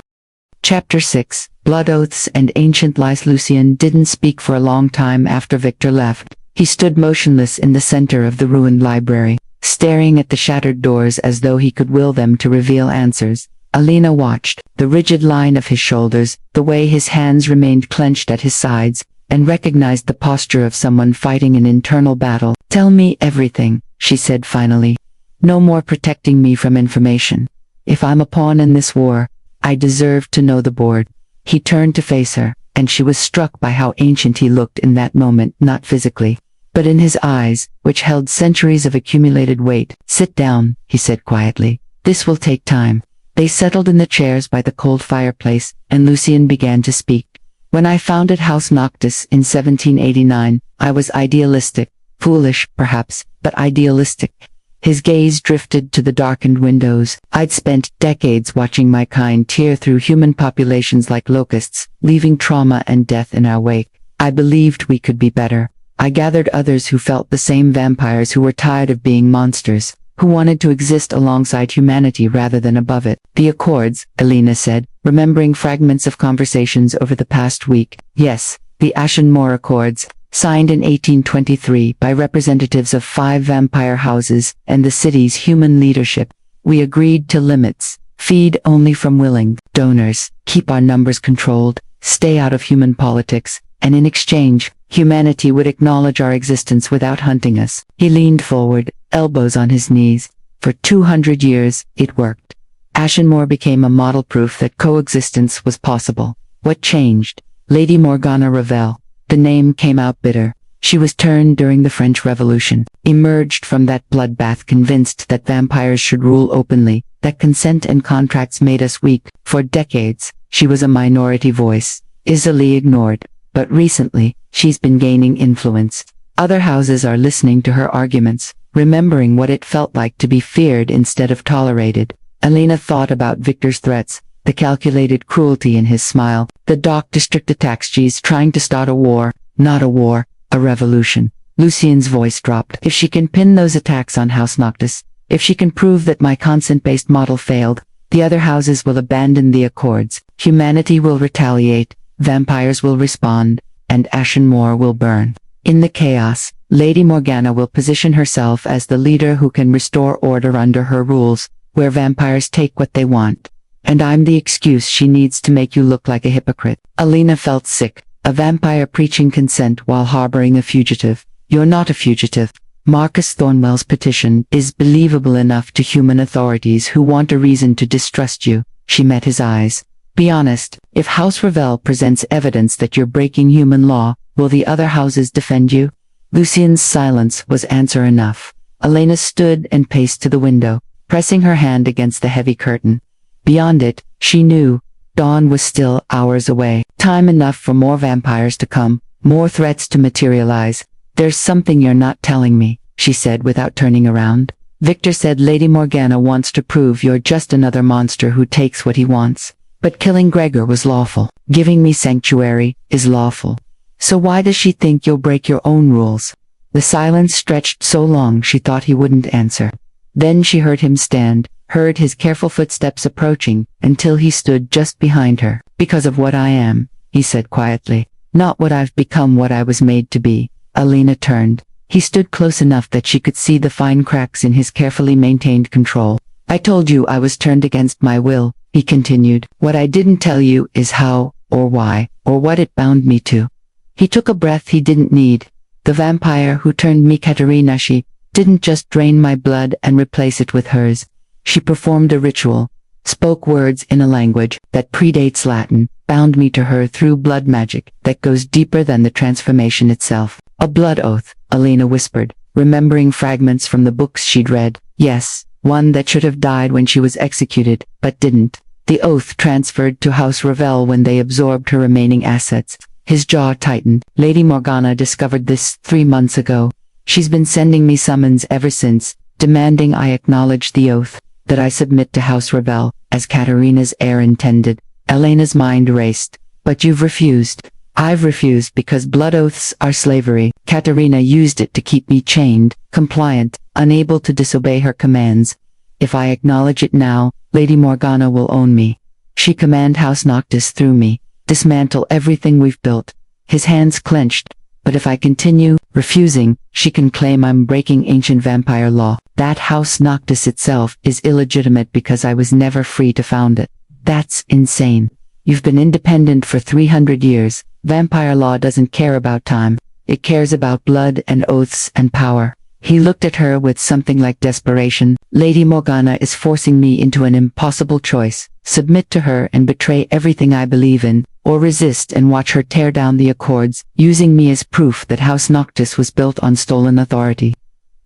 Chapter 6, Blood Oaths and Ancient Lies. Lucien didn't speak for a long time after Victor left. He stood motionless in the center of the ruined library, staring at the shattered doors as though he could will them to reveal answers. Alina watched, the rigid line of his shoulders, the way his hands remained clenched at his sides, and recognized the posture of someone fighting an internal battle. Tell me everything, she said finally. No more protecting me from information. If I'm a pawn in this war, I deserve to know the board. He turned to face her, and she was struck by how ancient he looked in that moment, not physically, but in his eyes, which held centuries of accumulated weight. Sit down, he said quietly. This will take time. They settled in the chairs by the cold fireplace, and Lucien began to speak. When I founded House Noctis in 1789, I was idealistic, foolish, perhaps, but idealistic. His gaze drifted to the darkened windows. I'd spent decades watching my kind tear through human populations like locusts, leaving trauma and death in our wake. I believed we could be better. I gathered others who felt the same, vampires who were tired of being monsters, who wanted to exist alongside humanity rather than above it. The Accords, Alina said, remembering fragments of conversations over the past week. Yes, the Ashen Moor Accords, signed in 1823 by representatives of 5 vampire houses and the city's human leadership. We agreed to limits, feed only from willing donors, keep our numbers controlled, stay out of human politics, and in exchange, humanity would acknowledge our existence without hunting us. He leaned forward, elbows on his knees. For 200 years, it worked. Ashenmoor became a model proof that coexistence was possible. What changed? Lady Morgana Ravel. The name came out bitter. She was turned during the French Revolution, emerged from that bloodbath convinced that vampires should rule openly, that consent and contracts made us weak. For decades, she was a minority voice, easily ignored. But recently, she's been gaining influence. Other houses are listening to her arguments, remembering what it felt like to be feared instead of tolerated. Alina thought about Victor's threats, the calculated cruelty in his smile, the dock district attacks. She's trying to start a war, not a war, a revolution. Lucien's voice dropped. If she can pin those attacks on House Noctis, if she can prove that my consent-based model failed, the other houses will abandon the Accords, humanity will retaliate, vampires will respond, and Ashenmoor will burn. In the chaos, Lady Morgana will position herself as the leader who can restore order under her rules, where vampires take what they want. And I'm the excuse she needs to make you look like a hypocrite. Alina felt sick. A vampire preaching consent while harboring a fugitive. You're not a fugitive. Marcus Thornwell's petition is believable enough to human authorities who want a reason to distrust you. She met his eyes. Be honest, if House Ravel presents evidence that you're breaking human law, will the other houses defend you? Lucien's silence was answer enough. Elena stood and paced to the window, pressing her hand against the heavy curtain. Beyond it, she knew, dawn was still hours away. Time enough for more vampires to come, more threats to materialize. There's something you're not telling me, she said without turning around. Victor said Lady Morgana wants to prove you're just another monster who takes what he wants. But killing Gregor was lawful. Giving me sanctuary is lawful. So why does she think you'll break your own rules? The silence stretched so long she thought he wouldn't answer. Then she heard him stand, heard his careful footsteps approaching, until he stood just behind her. Because of what I am, he said quietly. Not what I've become, what I was made to be. Elena turned. He stood close enough that she could see the fine cracks in his carefully maintained control. I told you I was turned against my will, he continued. What I didn't tell you is how, or why, or what it bound me to. He took a breath he didn't need. The vampire who turned me Katerina, she didn't just drain my blood and replace it with hers. She performed a ritual, spoke words in a language that predates Latin, bound me to her through blood magic that goes deeper than the transformation itself. A blood oath, Elena whispered, remembering fragments from the books she'd read. Yes, one that should have died when she was executed, but didn't. The oath transferred to House Ravel when they absorbed her remaining assets. His jaw tightened. Lady Morgana discovered this 3 months ago. She's been sending me summons ever since, demanding I acknowledge the oath, that I submit to House Ravel, as Katerina's heir intended. Elena's mind raced. But you've refused. I've refused because blood oaths are slavery. Katerina used it to keep me chained, compliant, unable to disobey her commands. If I acknowledge it now, Lady Morgana will own me. She command House Noctis through me, dismantle everything we've built. His hands clenched. But if I continue refusing, she can claim I'm breaking ancient vampire law. That House Noctis itself is illegitimate because I was never free to found it. That's insane. You've been independent for 300 years. Vampire law doesn't care about time. It cares about blood and oaths and power. He looked at her with something like desperation. Lady Morgana is forcing me into an impossible choice. Submit to her and betray everything I believe in, or resist and watch her tear down the accords, using me as proof that House Noctis was built on stolen authority.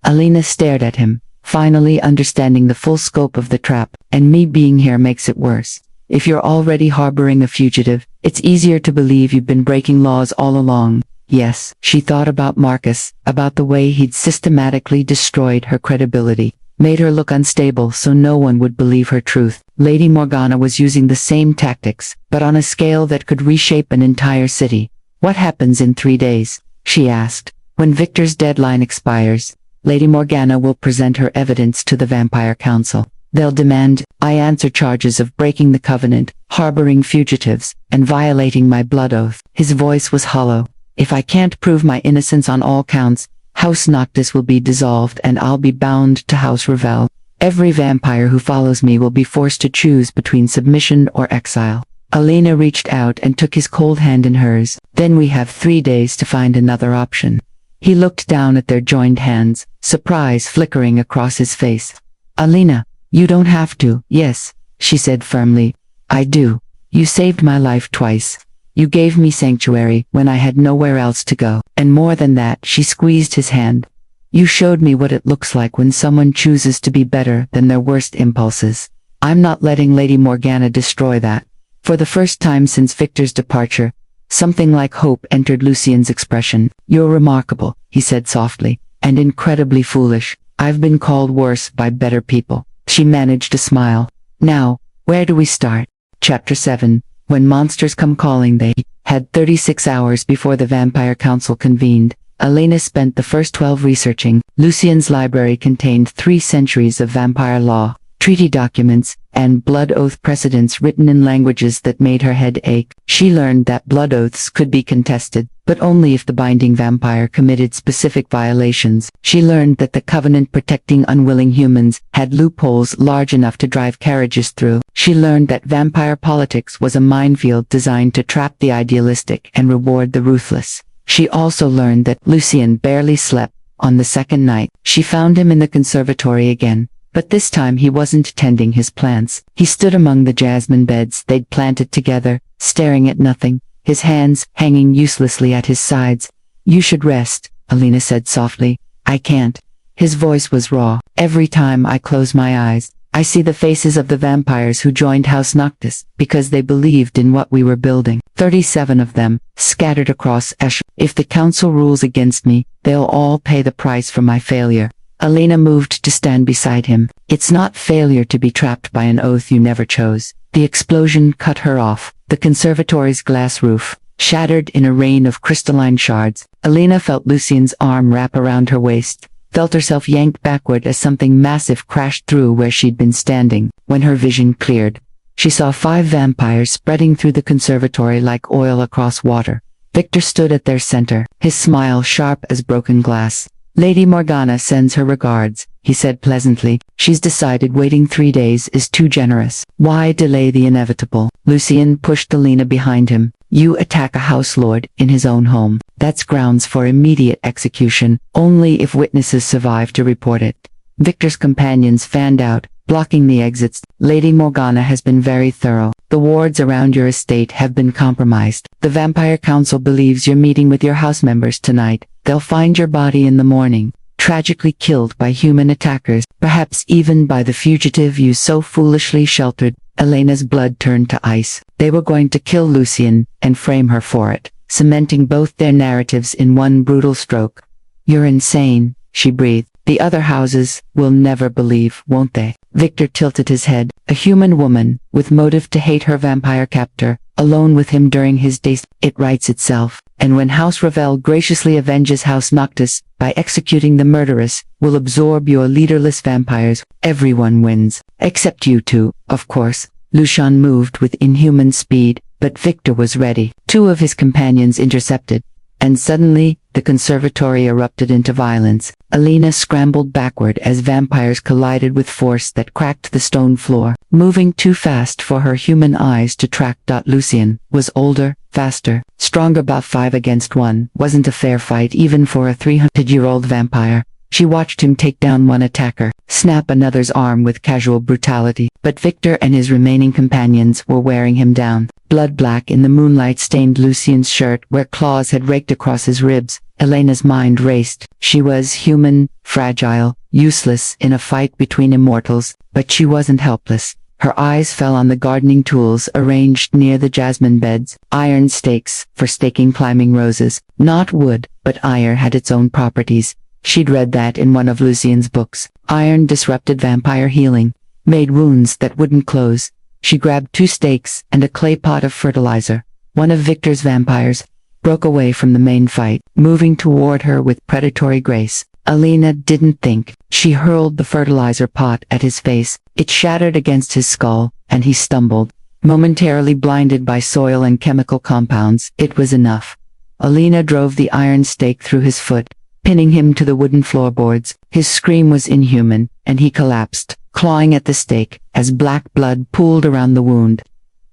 Elena stared at him, finally understanding the full scope of the trap, and me being here makes it worse. If you're already harboring a fugitive, it's easier to believe you've been breaking laws all along. Yes, she thought about Marcus, about the way he'd systematically destroyed her credibility, made her look unstable so no one would believe her truth. Lady Morgana was using the same tactics, but on a scale that could reshape an entire city. What happens in 3 days? She asked. When Victor's deadline expires, Lady Morgana will present her evidence to the Vampire Council. They'll demand I answer charges of breaking the covenant, harboring fugitives, and violating my blood oath. His voice was hollow. If I can't prove my innocence on all counts, House Noctis will be dissolved and I'll be bound to House Ravel. Every vampire who follows me will be forced to choose between submission or exile. Elena reached out and took his cold hand in hers. Then we have 3 days to find another option. He looked down at their joined hands, surprise flickering across his face. Elena, you don't have to. Yes, she said firmly. I do. You saved my life twice. You gave me sanctuary when I had nowhere else to go. And more than that, she squeezed his hand. You showed me what it looks like when someone chooses to be better than their worst impulses. I'm not letting Lady Morgana destroy that. For the first time since Victor's departure, something like hope entered Lucien's expression. You're remarkable, he said softly, and incredibly foolish. I've been called worse by better people. She managed to smile. Now, where do we start? Chapter 7. When monsters come calling. They had 36 hours before the Vampire Council convened. Elena spent the first 12 researching. Lucien's library contained 3 centuries of vampire law, treaty documents, and blood oath precedents written in languages that made her head ache. She learned that blood oaths could be contested, but only if the binding vampire committed specific violations. She learned that the covenant protecting unwilling humans had loopholes large enough to drive carriages through. She learned that vampire politics was a minefield designed to trap the idealistic and reward the ruthless. She also learned that Lucien barely slept, On the second night, she found him in the conservatory again. But this time he wasn't tending his plants. He stood among the jasmine beds they'd planted together, staring at nothing, his hands hanging uselessly at his sides. "You should rest," Alina said softly. "I can't." His voice was raw. "Every time I close my eyes, I see the faces of the vampires who joined House Noctis, because they believed in what we were building. 37 of them, scattered across Ash. If the council rules against me, they'll all pay the price for my failure." Alina moved to stand beside him. "It's not failure to be trapped by an oath you never chose." The explosion cut her off. The conservatory's glass roof shattered in a rain of crystalline shards. Alina felt Lucien's arm wrap around her waist, felt herself yanked backward as something massive crashed through where she'd been standing. When her vision cleared, she saw 5 vampires spreading through the conservatory like oil across water. Victor stood at their center, his smile sharp as broken glass. "Lady Morgana sends her regards," he said pleasantly. "She's decided waiting 3 days is too generous. Why delay the inevitable?" Lucien pushed Alina behind him. "You attack a house lord in his own home. That's grounds for immediate execution, only if witnesses survive to report it." Victor's companions fanned out, blocking the exits. "Lady Morgana has been very thorough. The wards around your estate have been compromised. The Vampire Council believes you're meeting with your house members tonight. They'll find your body in the morning, tragically killed by human attackers, perhaps even by the fugitive you so foolishly sheltered." Elena's blood turned to ice. They were going to kill Lucien, and frame her for it, cementing both their narratives in one brutal stroke. "You're insane," she breathed. "The other houses will never believe, won't they?" Victor tilted his head. A human woman, with motive to hate her vampire captor, alone with him during his days. It writes itself. And when House Ravel graciously avenges House Noctis, by executing the murderess, will absorb your leaderless vampires. Everyone wins. Except you two, of course. Lucien moved with inhuman speed, but Victor was ready. 2 of his companions intercepted. And suddenly, the conservatory erupted into violence. Alina scrambled backward as vampires collided with force that cracked the stone floor, moving too fast for her human eyes to track. Lucien was older, faster, stronger. About 5 against 1 wasn't a fair fight even for a 300-year-old vampire. She watched him take down one attacker, snap another's arm with casual brutality, but Victor and his remaining companions were wearing him down. Blood black in the moonlight stained Lucien's shirt where claws had raked across his ribs. Elena's mind raced. She was human, fragile, useless in a fight between immortals, but she wasn't helpless. Her eyes fell on the gardening tools arranged near the jasmine beds, iron stakes for staking climbing roses. Not wood, but iron had its own properties. She'd read that in one of Lucien's books. Iron disrupted vampire healing, made wounds that wouldn't close. She grabbed 2 stakes and a clay pot of fertilizer. One of Victor's vampires broke away from the main fight, moving toward her with predatory grace. Alina didn't think. She hurled the fertilizer pot at his face. It shattered against his skull, and he stumbled. Momentarily blinded by soil and chemical compounds, it was enough. Alina drove the iron stake through his foot, pinning him to the wooden floorboards. His scream was inhuman, and he collapsed, clawing at the stake, as black blood pooled around the wound.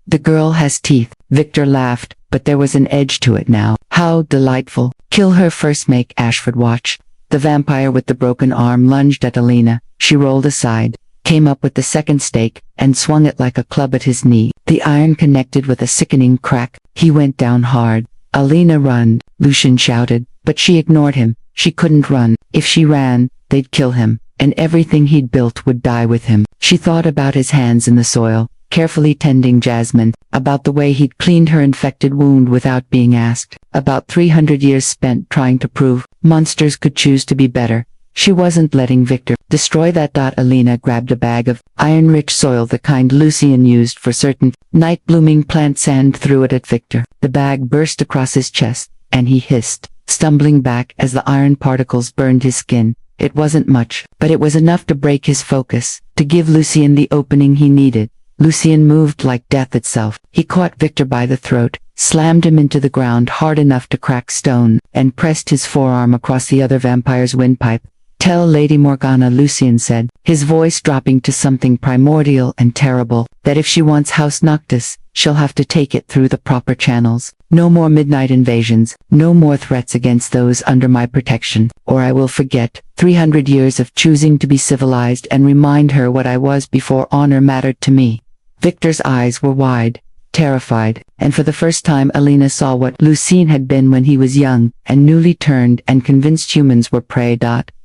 "The girl has teeth," Victor laughed, but there was an edge to it now. "How delightful. Kill her first, make Ashford watch." The vampire with the broken arm lunged at Alina. She rolled aside, came up with the second stake, and swung it like a club at his knee. The iron connected with a sickening crack. He went down hard. "Alina, run," Lucien shouted, but she ignored him. She couldn't run. If she ran, they'd kill him, and everything he'd built would die with him. She thought about his hands in the soil, carefully tending Jasmine, about the way he'd cleaned her infected wound without being asked, about 300 years spent trying to prove monsters could choose to be better. She wasn't letting Victor destroy that. Alina grabbed a bag of iron-rich soil, the kind Lucien used for certain night-blooming plant sand, threw it at Victor. The bag burst across his chest, and he hissed, stumbling back as the iron particles burned his skin. It wasn't much, but it was enough to break his focus, to give Lucien the opening he needed. Lucien moved like death itself. He caught Victor by the throat, slammed him into the ground hard enough to crack stone, and pressed his forearm across the other vampire's windpipe. "Tell Lady Morgana," Lucien said, his voice dropping to something primordial and terrible, "that if she wants House Noctis, she'll have to take it through the proper channels. No more midnight invasions, no more threats against those under my protection, or I will forget 300 years of choosing to be civilized and remind her what I was before honor mattered to me. Victor's eyes were wide, terrified, and for the first time Alina saw what Lucien had been when he was young, and newly turned and convinced humans were prey.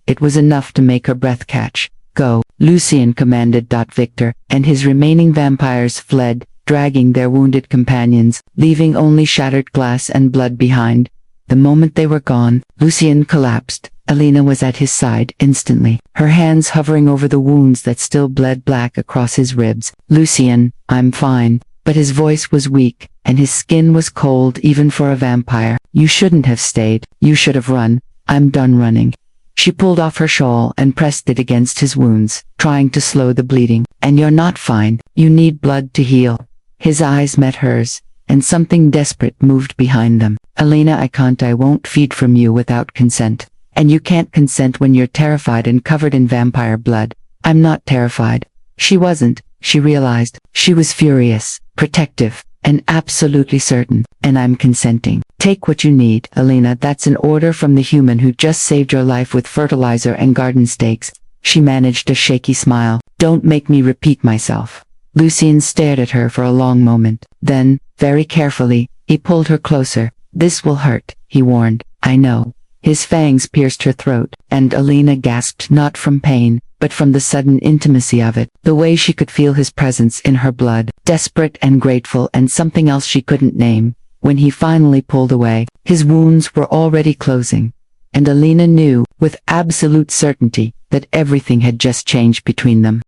It was enough to make her breath catch. Go, Lucien commanded. Victor and his remaining vampires fled, dragging their wounded companions, leaving only shattered glass and blood behind. The moment they were gone, Lucien collapsed. Alina was at his side instantly, her hands hovering over the wounds that still bled black across his ribs. Lucien, I'm fine. But his voice was weak, and his skin was cold even for a vampire. You shouldn't have stayed. You should have run. I'm done running. She pulled off her shawl and pressed it against his wounds, trying to slow the bleeding. And you're not fine. You need blood to heal. His eyes met hers, and something desperate moved behind them. Alina, I won't feed from you without consent. And you can't consent when you're terrified and covered in vampire blood. I'm not terrified. She wasn't, she realized. She was furious, protective, and absolutely certain. And I'm consenting. Take what you need, Alina. That's an order from the human who just saved your life with fertilizer and garden stakes. She managed a shaky smile. Don't make me repeat myself. Lucien stared at her for a long moment. Then, very carefully, he pulled her closer. This will hurt, he warned. I know. His fangs pierced her throat, and Alina gasped not from pain, but from the sudden intimacy of it, the way she could feel his presence in her blood, desperate and grateful and something else she couldn't name. When he finally pulled away, his wounds were already closing, and Alina knew, with absolute certainty, that everything had just changed between them.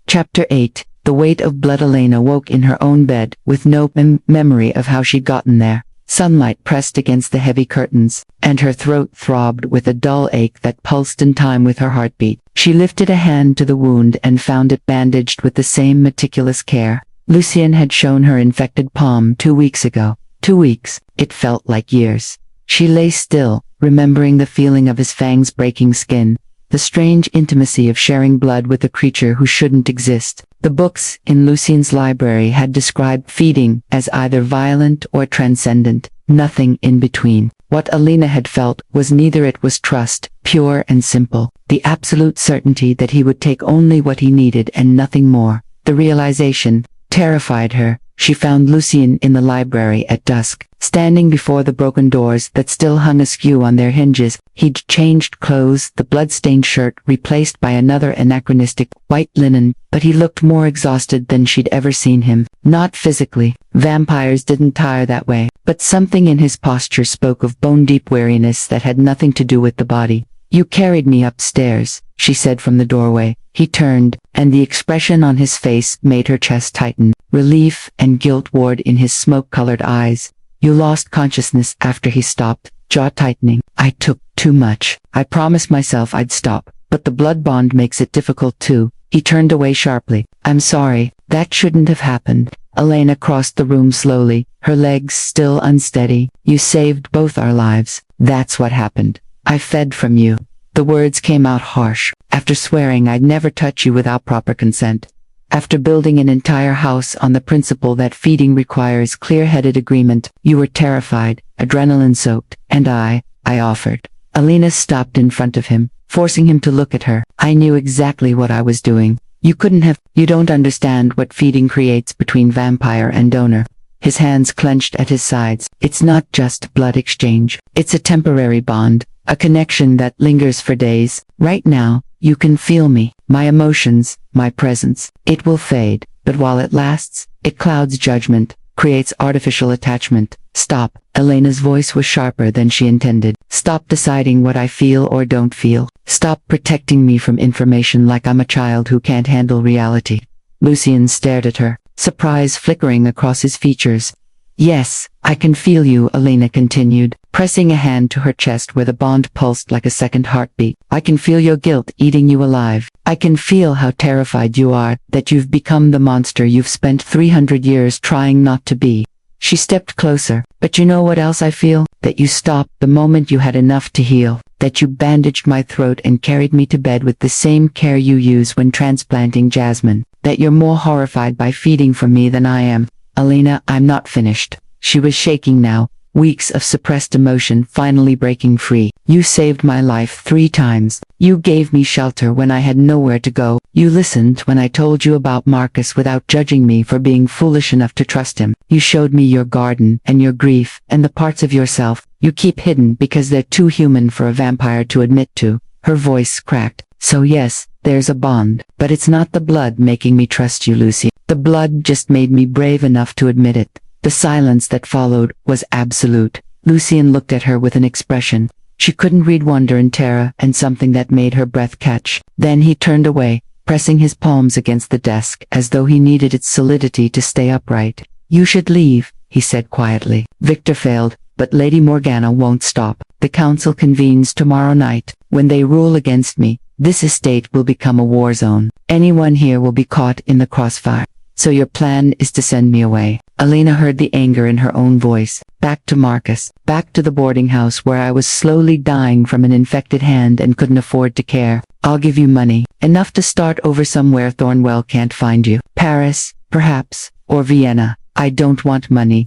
Chapter 8. The weight of blood. Alina woke in her own bed, with no memory of how she'd gotten there. Sunlight pressed against the heavy curtains, and her throat throbbed with a dull ache that pulsed in time with her heartbeat. She lifted a hand to the wound and found it bandaged with the same meticulous care. Lucien had shown her infected palm 2 weeks ago. 2 weeks, it felt like years. She lay still, remembering the feeling of his fangs breaking skin, the strange intimacy of sharing blood with a creature who shouldn't exist. The books in Lucien's library had described feeding as either violent or transcendent, nothing in between. What Alina had felt was neither. It was trust, pure and simple, the absolute certainty that he would take only what he needed and nothing more. The realization terrified her. She found Lucien in the library at dusk, standing before the broken doors that still hung askew on their hinges. He'd changed clothes, the blood-stained shirt replaced by another anachronistic white linen, but he looked more exhausted than she'd ever seen him. Not physically. Vampires didn't tire that way, but something in his posture spoke of bone-deep weariness that had nothing to do with the body. You carried me upstairs, she said from the doorway. He turned, and the expression on his face made her chest tighten. Relief and guilt warred in his smoke-colored eyes. You lost consciousness after he stopped, jaw tightening. I took too much. I promised myself I'd stop, but the blood bond makes it difficult too. He turned away sharply. I'm sorry, that shouldn't have happened. Alina crossed the room slowly, her legs still unsteady. You saved both our lives. That's what happened. I fed from you. The words came out harsh. After swearing I'd never touch you without proper consent. After building an entire house on the principle that feeding requires clear-headed agreement, you were terrified, adrenaline-soaked, and I offered. Alina stopped in front of him, forcing him to look at her. I knew exactly what I was doing. You couldn't have. You don't understand what feeding creates between vampire and donor. His hands clenched at his sides. It's not just blood exchange. It's a temporary bond, a connection that lingers for days. Right now, you can feel me, my emotions, my presence. It will fade, but while it lasts, it clouds judgment, creates artificial attachment. Stop. Elena's voice was sharper than she intended. Stop deciding what I feel or don't feel. Stop protecting me from information like I'm a child who can't handle reality. Lucien stared at her, surprise flickering across his features. Yes, I can feel you, Alina continued, pressing a hand to her chest where the bond pulsed like a second heartbeat. I can feel your guilt eating you alive. I can feel how terrified you are, that you've become the monster you've spent 300 years trying not to be. She stepped closer. But you know what else I feel? That you stopped the moment you had enough to heal. That you bandaged my throat and carried me to bed with the same care you use when transplanting Jasmine. That you're more horrified by feeding from me than I am. Alina, I'm not finished. She was shaking now, weeks of suppressed emotion finally breaking free. You saved my life 3 times. You gave me shelter when I had nowhere to go. You listened when I told you about Marcus without judging me for being foolish enough to trust him. You showed me your garden and your grief and the parts of yourself you keep hidden because they're too human for a vampire to admit to. Her voice cracked. So yes, there's a bond, but it's not the blood making me trust you, Lucy. The blood just made me brave enough to admit it. The silence that followed was absolute. Lucian looked at her with an expression. She couldn't read wonder and terror and something that made her breath catch. Then he turned away, pressing his palms against the desk as though he needed its solidity to stay upright. You should leave, he said quietly. Victor failed, but Lady Morgana won't stop. The council convenes tomorrow night. When they rule against me, this estate will become a war zone. Anyone here will be caught in the crossfire. So your plan is to send me away. Alina heard the anger in her own voice. Back to Marcus. Back to the boarding house where I was slowly dying from an infected hand and couldn't afford to care. I'll give you money. Enough to start over somewhere Thornwell can't find you. Paris, perhaps, or Vienna. I don't want money.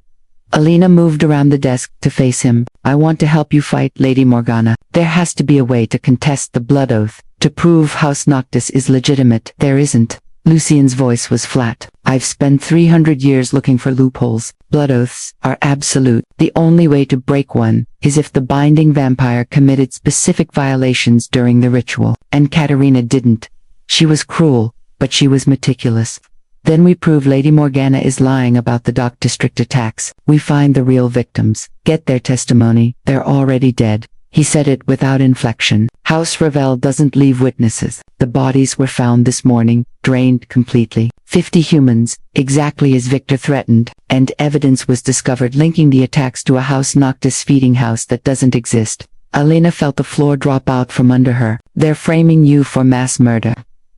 Alina moved around the desk to face him. I want to help you fight Lady Morgana. There has to be a way to contest the blood oath. To prove House Noctis is legitimate. There isn't. Lucian's voice was flat. I've spent 300 years looking for loopholes. Blood oaths are absolute. The only way to break one is if the binding vampire committed specific violations during the ritual. And Katerina didn't. She was cruel, but she was meticulous. Then we prove Lady Morgana is lying about the Dock District attacks. We find the real victims. Get their testimony. They're already dead. He said it without inflection. House Ravel doesn't leave witnesses. The bodies were found this morning, drained completely. 50 humans, exactly as Victor threatened, and evidence was discovered linking the attacks to a House Noctis feeding house that doesn't exist. Alina felt the floor drop out from under her. They're framing you for mass murder.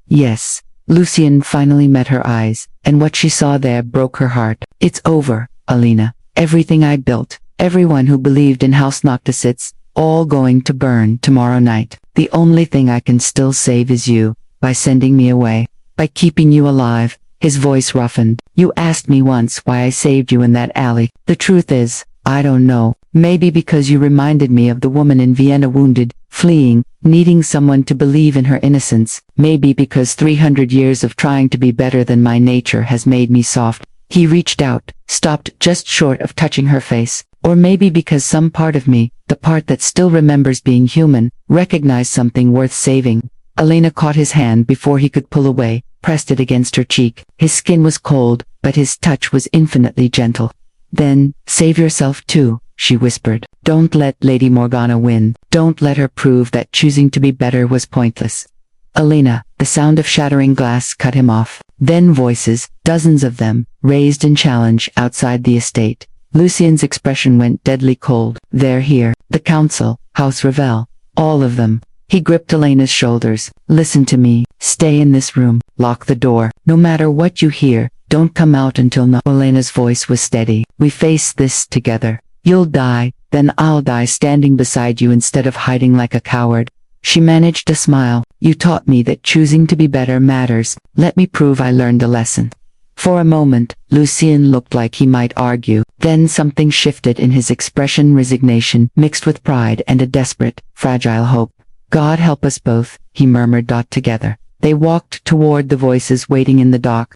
Yes. Lucian finally met her eyes, and what she saw there broke her heart. It's over, Alina. Everything I built, everyone who believed in House Noctis, it's all going to burn tomorrow night. The only thing I can still save is you, by sending me away, by keeping you alive. His voice roughened. You asked me once why I saved you in that alley. The truth is, I don't know. Maybe because you reminded me of the woman in Vienna wounded, fleeing, needing someone to believe in her innocence. Maybe because 300 years of trying to be better than my nature has made me soft. He reached out, stopped just short of touching her face. Or maybe because some part of me, the part that still remembers being human, recognized something worth saving. Alina caught his hand before he could pull away, pressed it against her cheek. His skin was cold, but his touch was infinitely gentle. Then, save yourself too, she whispered. Don't let Lady Morgana win. Don't let her prove that choosing to be better was pointless. Alina, the sound of shattering glass cut him off. Then voices, dozens of them, raised in challenge outside the estate. Lucian's expression went deadly cold. They're here. The council, House Ravel, all of them. He gripped Alina's shoulders. Listen to me. Stay in this room. Lock the door. No matter what you hear, don't come out until now. Alina's voice was steady. We face this together. You'll die, then I'll die standing beside you instead of hiding like a coward. She managed to smile. You taught me that choosing to be better matters. Let me prove I learned a lesson. For a moment, Lucian looked like he might argue. Then something shifted in his expression, resignation mixed with pride and a desperate, fragile hope. God help us both, he murmured. Together, they walked toward the voices waiting in the dock.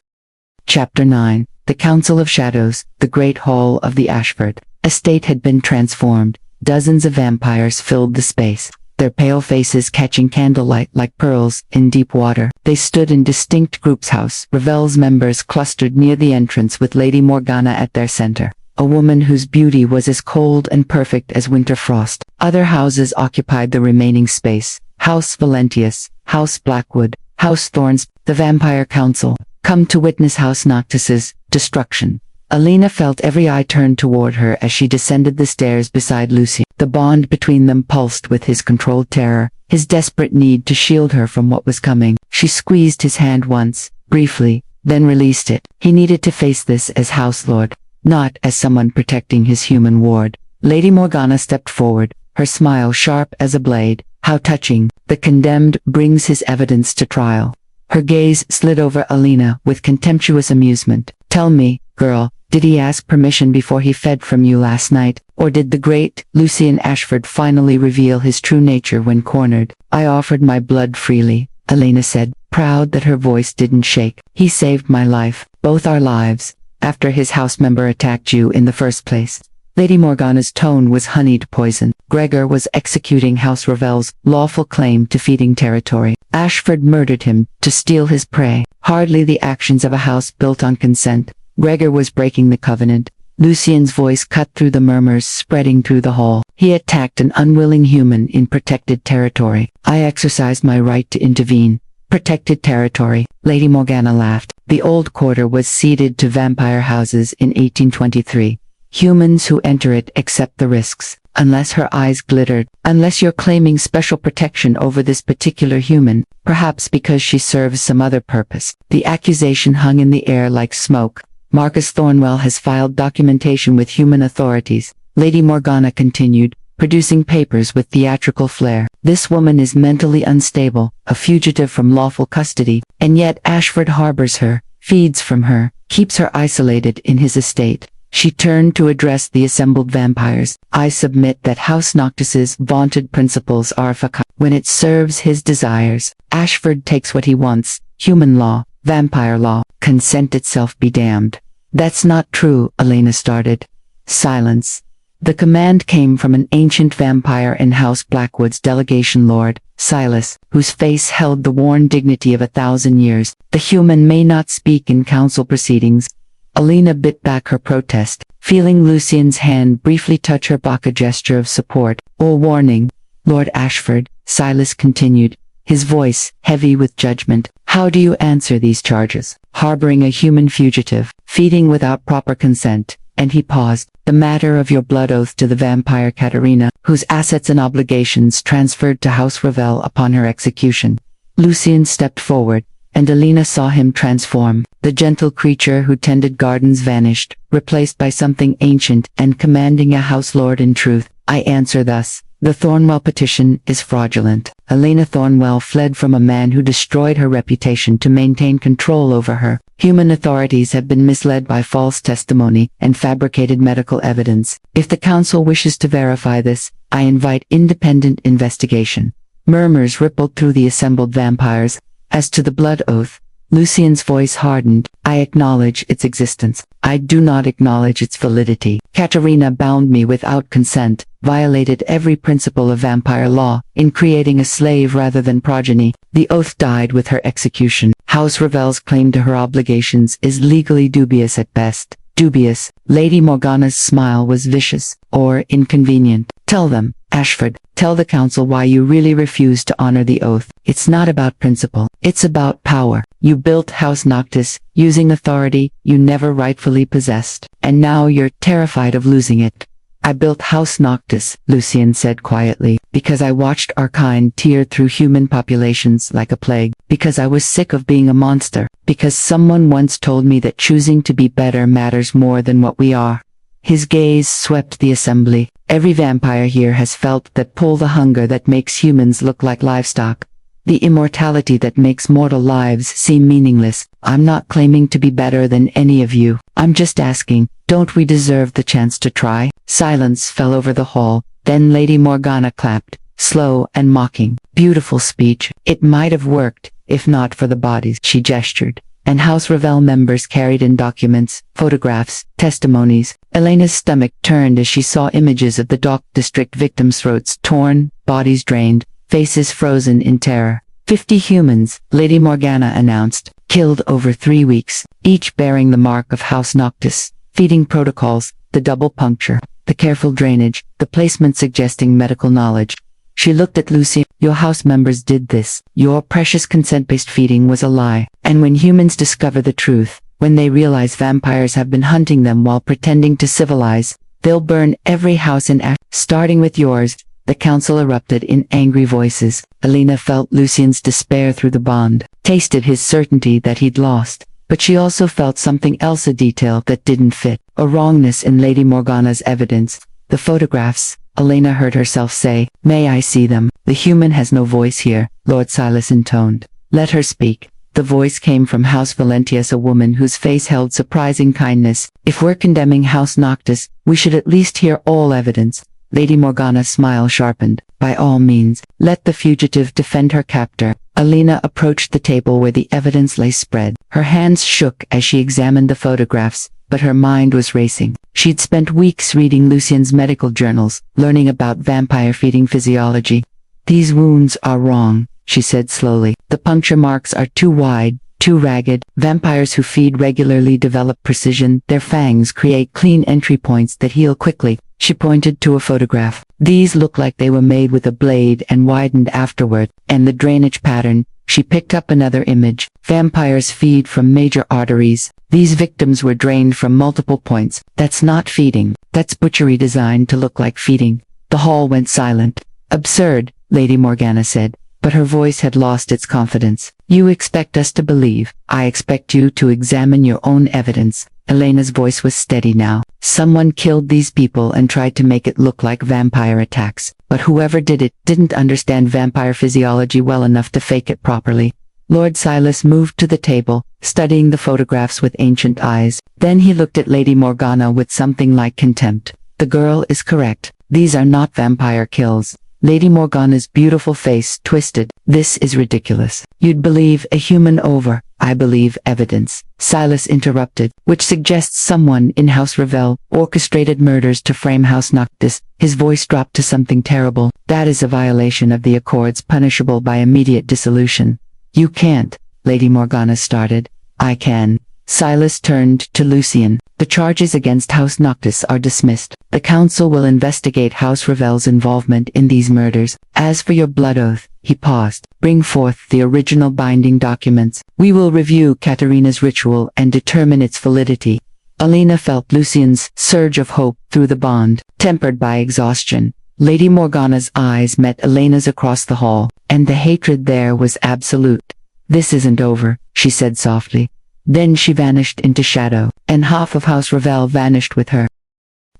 Chapter 9. The Council of Shadows, the Great Hall of the Ashford estate had been transformed. Dozens of vampires filled the space, their pale faces catching candlelight like pearls in deep water. They stood in distinct groups. House Ravel's members clustered near the entrance with Lady Morgana at their center, a woman whose beauty was as cold and perfect as winter frost. Other houses occupied the remaining space. House Valentius, House Blackwood, House Thorns, the Vampire Council, come to witness House Noctis's destruction. Alina felt every eye turned toward her as she descended the stairs beside Lucy. The bond between them pulsed with his controlled terror, his desperate need to shield her from what was coming. She squeezed his hand once, briefly, then released it. He needed to face this as House Lord, not as someone protecting his human ward. Lady Morgana stepped forward, her smile sharp as a blade. How touching. The condemned brings his evidence to trial. Her gaze slid over Alina with contemptuous amusement. Tell me, Girl, did he ask permission before he fed from you last night, or did the great Lucian Ashford finally reveal his true nature when cornered? I offered my blood freely, Elena said, proud that her voice didn't shake. He saved my life, both our lives, after his house member attacked you in the first place. Lady Morgana's tone was honeyed poison. Gregor was executing House Ravel's lawful claim to feeding territory. Ashford murdered him to steal his prey. Hardly the actions of a house built on consent. Gregor was breaking the covenant. Lucian's voice cut through the murmurs spreading through the hall. He attacked an unwilling human in protected territory. I exercised my right to intervene. Protected territory. Lady Morgana laughed. The old quarter was ceded to vampire houses in 1823. Humans who enter it accept the risks. Unless her eyes glittered. Unless you're claiming special protection over this particular human, perhaps because she serves some other purpose. The accusation hung in the air like smoke. Marcus Thornwell has filed documentation with human authorities. Lady Morgana continued, producing papers with theatrical flair. This woman is mentally unstable, a fugitive from lawful custody, and yet Ashford harbors her, feeds from her, keeps her isolated in his estate. She turned to address the assembled vampires. I submit that House Noctis's vaunted principles are facade. When it serves his desires, Ashford takes what he wants. Human law, vampire law, consent itself be damned. That's not true, Elena started. Silence. The command came from an ancient vampire in House Blackwood's delegation lord, Silas, whose face held the worn dignity of 1,000 years. The human may not speak in council proceedings. Elena bit back her protest, feeling Lucian's hand briefly touch her back, a gesture of support or warning. Lord Ashford, Silas continued, his voice heavy with judgment. How do you answer these charges? Harboring a human fugitive, feeding without proper consent. And he paused. The matter of your blood oath to the vampire Katerina, whose assets and obligations transferred to House Ravel upon her execution. Lucian stepped forward, and Elena saw him transform. The gentle creature who tended gardens vanished, replaced by something ancient and commanding, a house lord in truth. I answer thus. The Thornwell petition is fraudulent. Elena Thornwell fled from a man who destroyed her reputation to maintain control over her. Human authorities have been misled by false testimony and fabricated medical evidence. If the council wishes to verify this, I invite independent investigation. Murmurs rippled through the assembled vampires. As to the blood oath, Lucian's voice hardened. I acknowledge its existence. I do not acknowledge its validity. Katerina bound me without consent, violated every principle of vampire law, in creating a slave rather than progeny. The oath died with her execution. House Ravel's claim to her obligations is legally dubious at best. Dubious. Lady Morgana's smile was vicious, or inconvenient. Tell them, Ashford, tell the council why you really refuse to honor the oath. It's not about principle. It's about power. You built House Noctis, using authority you never rightfully possessed. And now you're terrified of losing it. I built House Noctis, Lucian said quietly, because I watched our kind tear through human populations like a plague, because I was sick of being a monster, because someone once told me that choosing to be better matters more than what we are. His gaze swept the assembly. Every vampire here has felt that pull, the hunger that makes humans look like livestock. The immortality that makes mortal lives seem meaningless. I'm not claiming to be better than any of you. I'm just asking, don't we deserve the chance to try? Silence fell over the hall. Then Lady Morgana clapped, slow and mocking. Beautiful speech. It might have worked, if not for the bodies. She gestured. And House Ravel members carried in documents, photographs, testimonies. Elena's stomach turned as she saw images of the Dock District victims' throats torn, bodies drained, faces frozen in terror. 50 humans, Lady Morgana announced, killed over 3 weeks, each bearing the mark of House Noctis. Feeding protocols, the double puncture, the careful drainage, the placement suggesting medical knowledge. She looked at Lucy. Your house members did this. Your precious consent-based feeding was a lie. And when humans discover the truth, when they realize vampires have been hunting them while pretending to civilize, they'll burn every house in ash, starting with yours. The council erupted in angry voices. Elena felt Lucian's despair through the bond, tasted his certainty that he'd lost. But she also felt something else, a detail that didn't fit, a wrongness in Lady Morgana's evidence. The photographs, Elena heard herself say. May I see them? The human has no voice here, Lord Silas intoned. Let her speak. The voice came from House Valentius, a woman whose face held surprising kindness. If we're condemning House Noctis, we should at least hear all evidence. Lady Morgana's smile sharpened. By all means, let the fugitive defend her captor. Alina approached the table where the evidence lay spread. Her hands shook as she examined the photographs, but her mind was racing. She'd spent weeks reading Lucien's medical journals, learning about vampire feeding physiology. These wounds are wrong, she said slowly. The puncture marks are too wide, too ragged. Vampires who feed regularly develop precision. Their fangs create clean entry points that heal quickly. She pointed to a photograph. These look like they were made with a blade and widened afterward. And the drainage pattern. She picked up another image. Vampires feed from major arteries. These victims were drained from multiple points. That's not feeding. That's butchery designed to look like feeding. The hall went silent. Absurd, Lady Morgana said, but her voice had lost its confidence. You expect us to believe. I expect you to examine your own evidence. Elena's voice was steady now. Someone killed these people and tried to make it look like vampire attacks. But whoever did it didn't understand vampire physiology well enough to fake it properly. Lord Silas moved to the table, studying the photographs with ancient eyes. Then he looked at Lady Morgana with something like contempt. The girl is correct. These are not vampire kills. Lady Morgana's beautiful face twisted. This is ridiculous. You'd believe a human over. I believe evidence. Silas interrupted, which suggests someone in House Revel orchestrated murders to frame House Noctis. His voice dropped to something terrible. That is a violation of the Accords, punishable by immediate dissolution. You can't, Lady Morgana started. I can. Silas turned to Lucien. The charges against House Noctis are dismissed. The council will investigate House Revel's involvement in these murders. As for your blood oath, he paused. Bring forth the original binding documents. We will review Katerina's ritual and determine its validity. Alina felt Lucien's surge of hope through the bond, tempered by exhaustion. Lady Morgana's eyes met Elena's across the hall, and the hatred there was absolute. This isn't over, she said softly. Then she vanished into shadow, and half of House Revel vanished with her.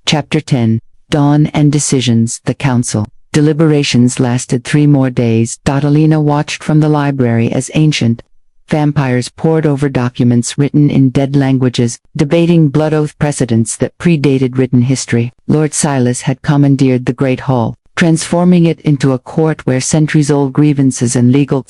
Chapter 10. Dawn and Decisions. The Council. Deliberations lasted 3 more days. Alina watched from the library as ancient vampires pored over documents written in dead languages, debating blood oath precedents that predated written history. Lord Silas had commandeered the Great Hall, transforming it into a court where centuries-old grievances and legal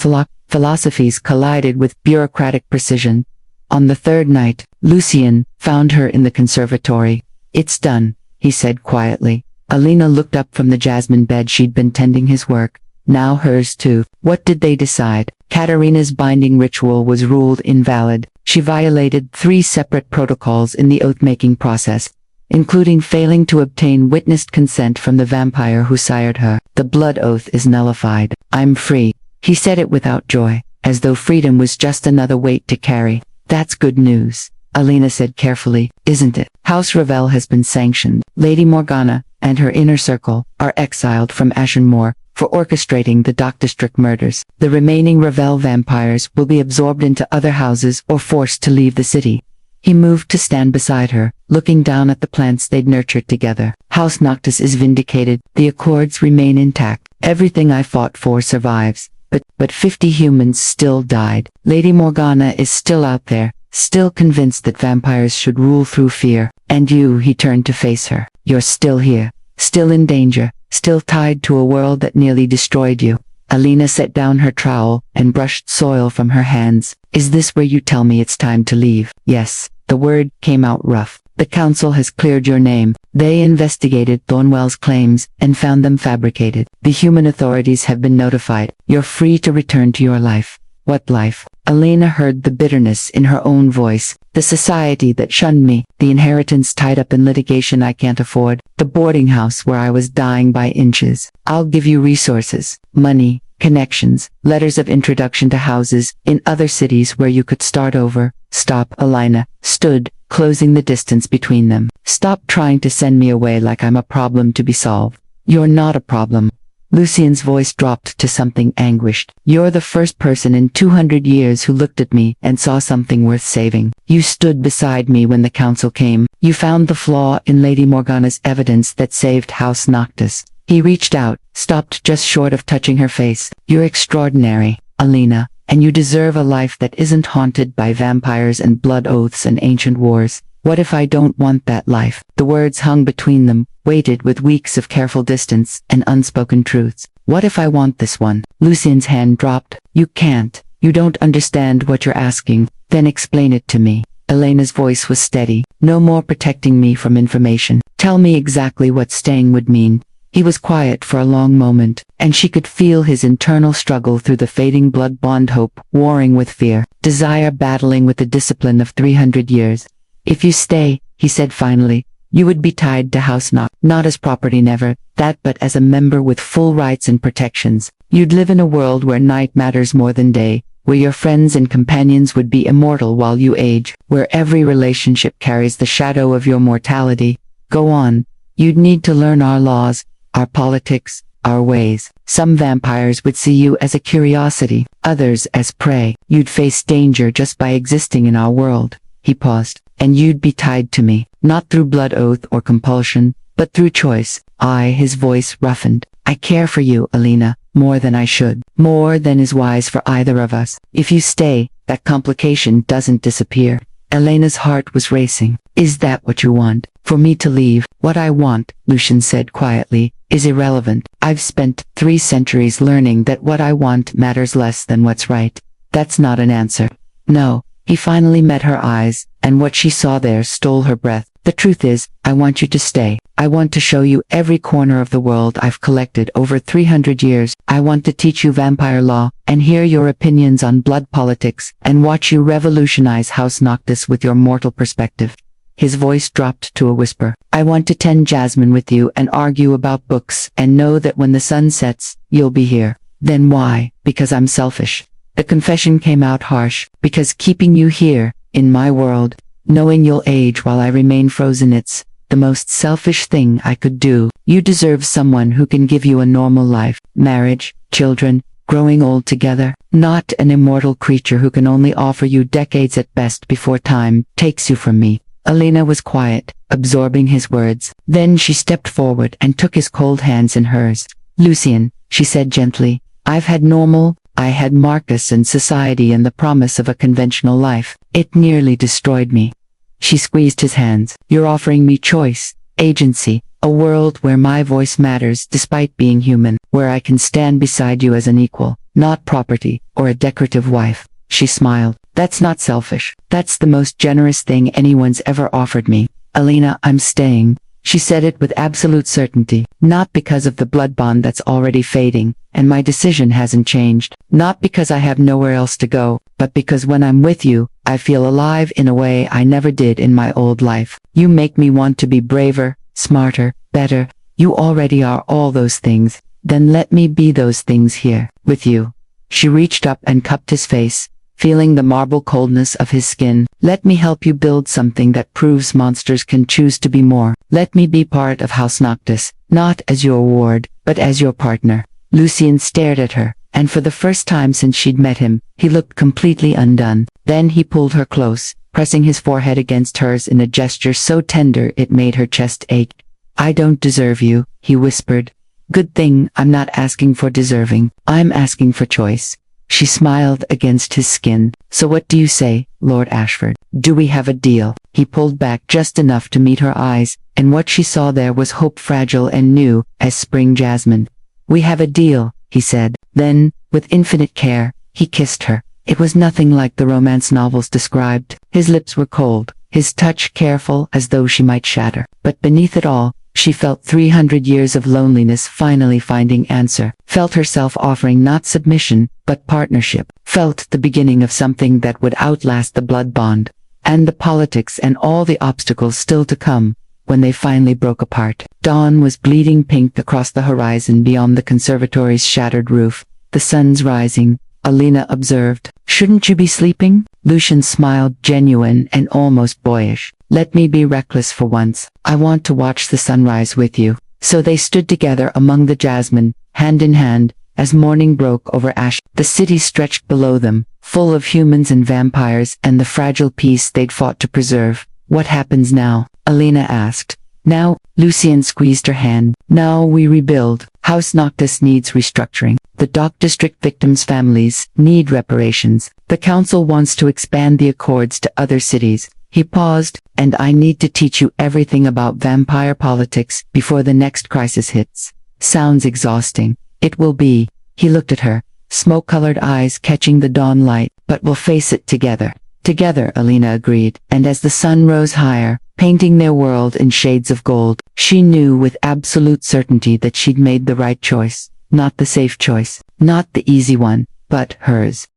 philosophies collided with bureaucratic precision. On the 3rd night, Lucien found her in the conservatory. It's done, he said quietly. Alina looked up from the jasmine bed she'd been tending his work. Now hers too. What did they decide? Katerina's binding ritual was ruled invalid. She violated 3 separate protocols in the oath-making process, including failing to obtain witnessed consent from the vampire who sired her. The blood oath is nullified. I'm free. He said it without joy, as though freedom was just another weight to carry. That's good news, Alina said carefully, isn't it? House Revel has been sanctioned. Lady Morgana and her inner circle are exiled from Ashenmoor for orchestrating the Dock District murders. The remaining Revel vampires will be absorbed into other houses or forced to leave the city. He moved to stand beside her, looking down at the plants they'd nurtured together. House Noctis is vindicated. The Accords remain intact. Everything I fought for survives. But 50 humans still died. Lady Morgana is still out there, still convinced that vampires should rule through fear. And you, he turned to face her. You're still here, still in danger, still tied to a world that nearly destroyed you. Alina set down her trowel and brushed soil from her hands. Is this where you tell me it's time to leave? Yes. The word came out rough. The council has cleared your name. They investigated Thornwell's claims and found them fabricated. The human authorities have been notified. You're free to return to your life. What life? Alina heard the bitterness in her own voice. The society that shunned me, the inheritance tied up in litigation I can't afford, the boarding house where I was dying by inches. I'll give you resources, money, connections, letters of introduction to houses in other cities where you could start over. Stop, Alina stood, closing the distance between them. Stop trying to send me away like I'm a problem to be solved. You're not a problem. Lucien's voice dropped to something anguished. You're the first person in 200 years who looked at me and saw something worth saving. You stood beside me when the council came. You found the flaw in Lady Morgana's evidence that saved House Noctis. He reached out, stopped just short of touching her face. You're extraordinary, Alina. and you deserve a life that isn't haunted by vampires and blood oaths and ancient wars. What if I don't want that life? The words hung between them, weighted with weeks of careful distance and unspoken truths. What if I want this one? Lucien's hand dropped. You can't. You don't understand what you're asking. Then explain it to me. Elena's voice was steady. No more protecting me from information. Tell me exactly what staying would mean. He was quiet for a long moment, and she could feel his internal struggle through the fading blood bond, hope warring with fear, desire battling with the discipline of 300 years. If you stay, he said finally, you would be tied to House Knock, not as property, never that, but as a member with full rights and protections. You'd live in a world where night matters more than day, where your friends and companions would be immortal while you age, where every relationship carries the shadow of your mortality. Go on. You'd need to learn our laws, our politics, our ways. Some vampires would see you as a curiosity, others as prey. You'd face danger just by existing in our world. He paused. And you'd be tied to me, not through blood oath or compulsion, but through choice. His voice roughened. I care for you, Elena, more than I should, more than is wise for either of us. If you stay, that complication doesn't disappear. Elena's heart was racing. Is that what you want? For me to leave? What I want, Lucien said quietly, is irrelevant. I've spent 3 centuries learning that what I want matters less than what's right. That's not an answer. No. He finally met her eyes, and what she saw there stole her breath. The truth is, I want you to stay. I want to show you every corner of the world I've collected over 300 years. I want to teach you vampire law, and hear your opinions on blood politics, and watch you revolutionize House Noctis with your mortal perspective. His voice dropped to a whisper. I want to tend Jasmine with you and argue about books, and know that when the sun sets, you'll be here. Then why? Because I'm selfish. The confession came out harsh, because keeping you here, in my world, knowing you'll age while I remain frozen, it's the most selfish thing I could do. You deserve someone who can give you a normal life, marriage, children, growing old together, not an immortal creature who can only offer you decades at best before time takes you from me. Elena was quiet, absorbing his words. Then she stepped forward and took his cold hands in hers. Lucien, she said gently, I've had normal, I had Marcus and society and the promise of a conventional life. It nearly destroyed me. She squeezed his hands. You're offering me choice, agency, a world where my voice matters despite being human, where I can stand beside you as an equal, not property or a decorative wife. She smiled. That's not selfish. That's the most generous thing anyone's ever offered me. Elena, I'm staying. She said it with absolute certainty, not because of the blood bond that's already fading, and my decision hasn't changed, not because I have nowhere else to go, but because when I'm with you, I feel alive in a way I never did in my old life. You make me want to be braver, smarter, better. You already are all those things. Then let me be those things here, with you. She reached up and cupped his face, feeling the marble coldness of his skin. Let me help you build something that proves monsters can choose to be more. Let me be part of House Noctis, not as your ward, but as your partner. Lucien stared at her, and for the first time since she'd met him, he looked completely undone. Then he pulled her close, pressing his forehead against hers in a gesture so tender it made her chest ache. I don't deserve you, he whispered. Good thing I'm not asking for deserving, I'm asking for choice. She smiled against his skin. So what do you say, Lord Ashford? Do we have a deal? He pulled back just enough to meet her eyes, and what she saw there was hope, fragile and new as spring jasmine. We have a deal, he said. Then, with infinite care, he kissed her. It was nothing like the romance novels described. His lips were cold, his touch careful as though she might shatter. But beneath it all, she felt 300 years of loneliness finally finding answer, felt herself offering not submission, but partnership, felt the beginning of something that would outlast the blood bond, and the politics and all the obstacles still to come, when they finally broke apart. Dawn was bleeding pink across the horizon beyond the conservatory's shattered roof. The sun's rising, Elena observed. Shouldn't you be sleeping? Lucien smiled, genuine and almost boyish. Let me be reckless for once. I want to watch the sunrise with you. So they stood together among the jasmine, hand in hand, as morning broke over ash. The city stretched below them, full of humans and vampires and the fragile peace they'd fought to preserve. What happens now? Elena asked. Now, Lucien squeezed her hand. Now we rebuild. House Noctis needs restructuring. The Dock District victims' families need reparations. The council wants to expand the accords to other cities. He paused, and I need to teach you everything about vampire politics before the next crisis hits. Sounds exhausting. It will be. He looked at her, smoke-colored eyes catching the dawn light, but we'll face it together. Together, Alina agreed, and as the sun rose higher, painting their world in shades of gold, she knew with absolute certainty that she'd made the right choice. Not the safe choice, not the easy one, but hers.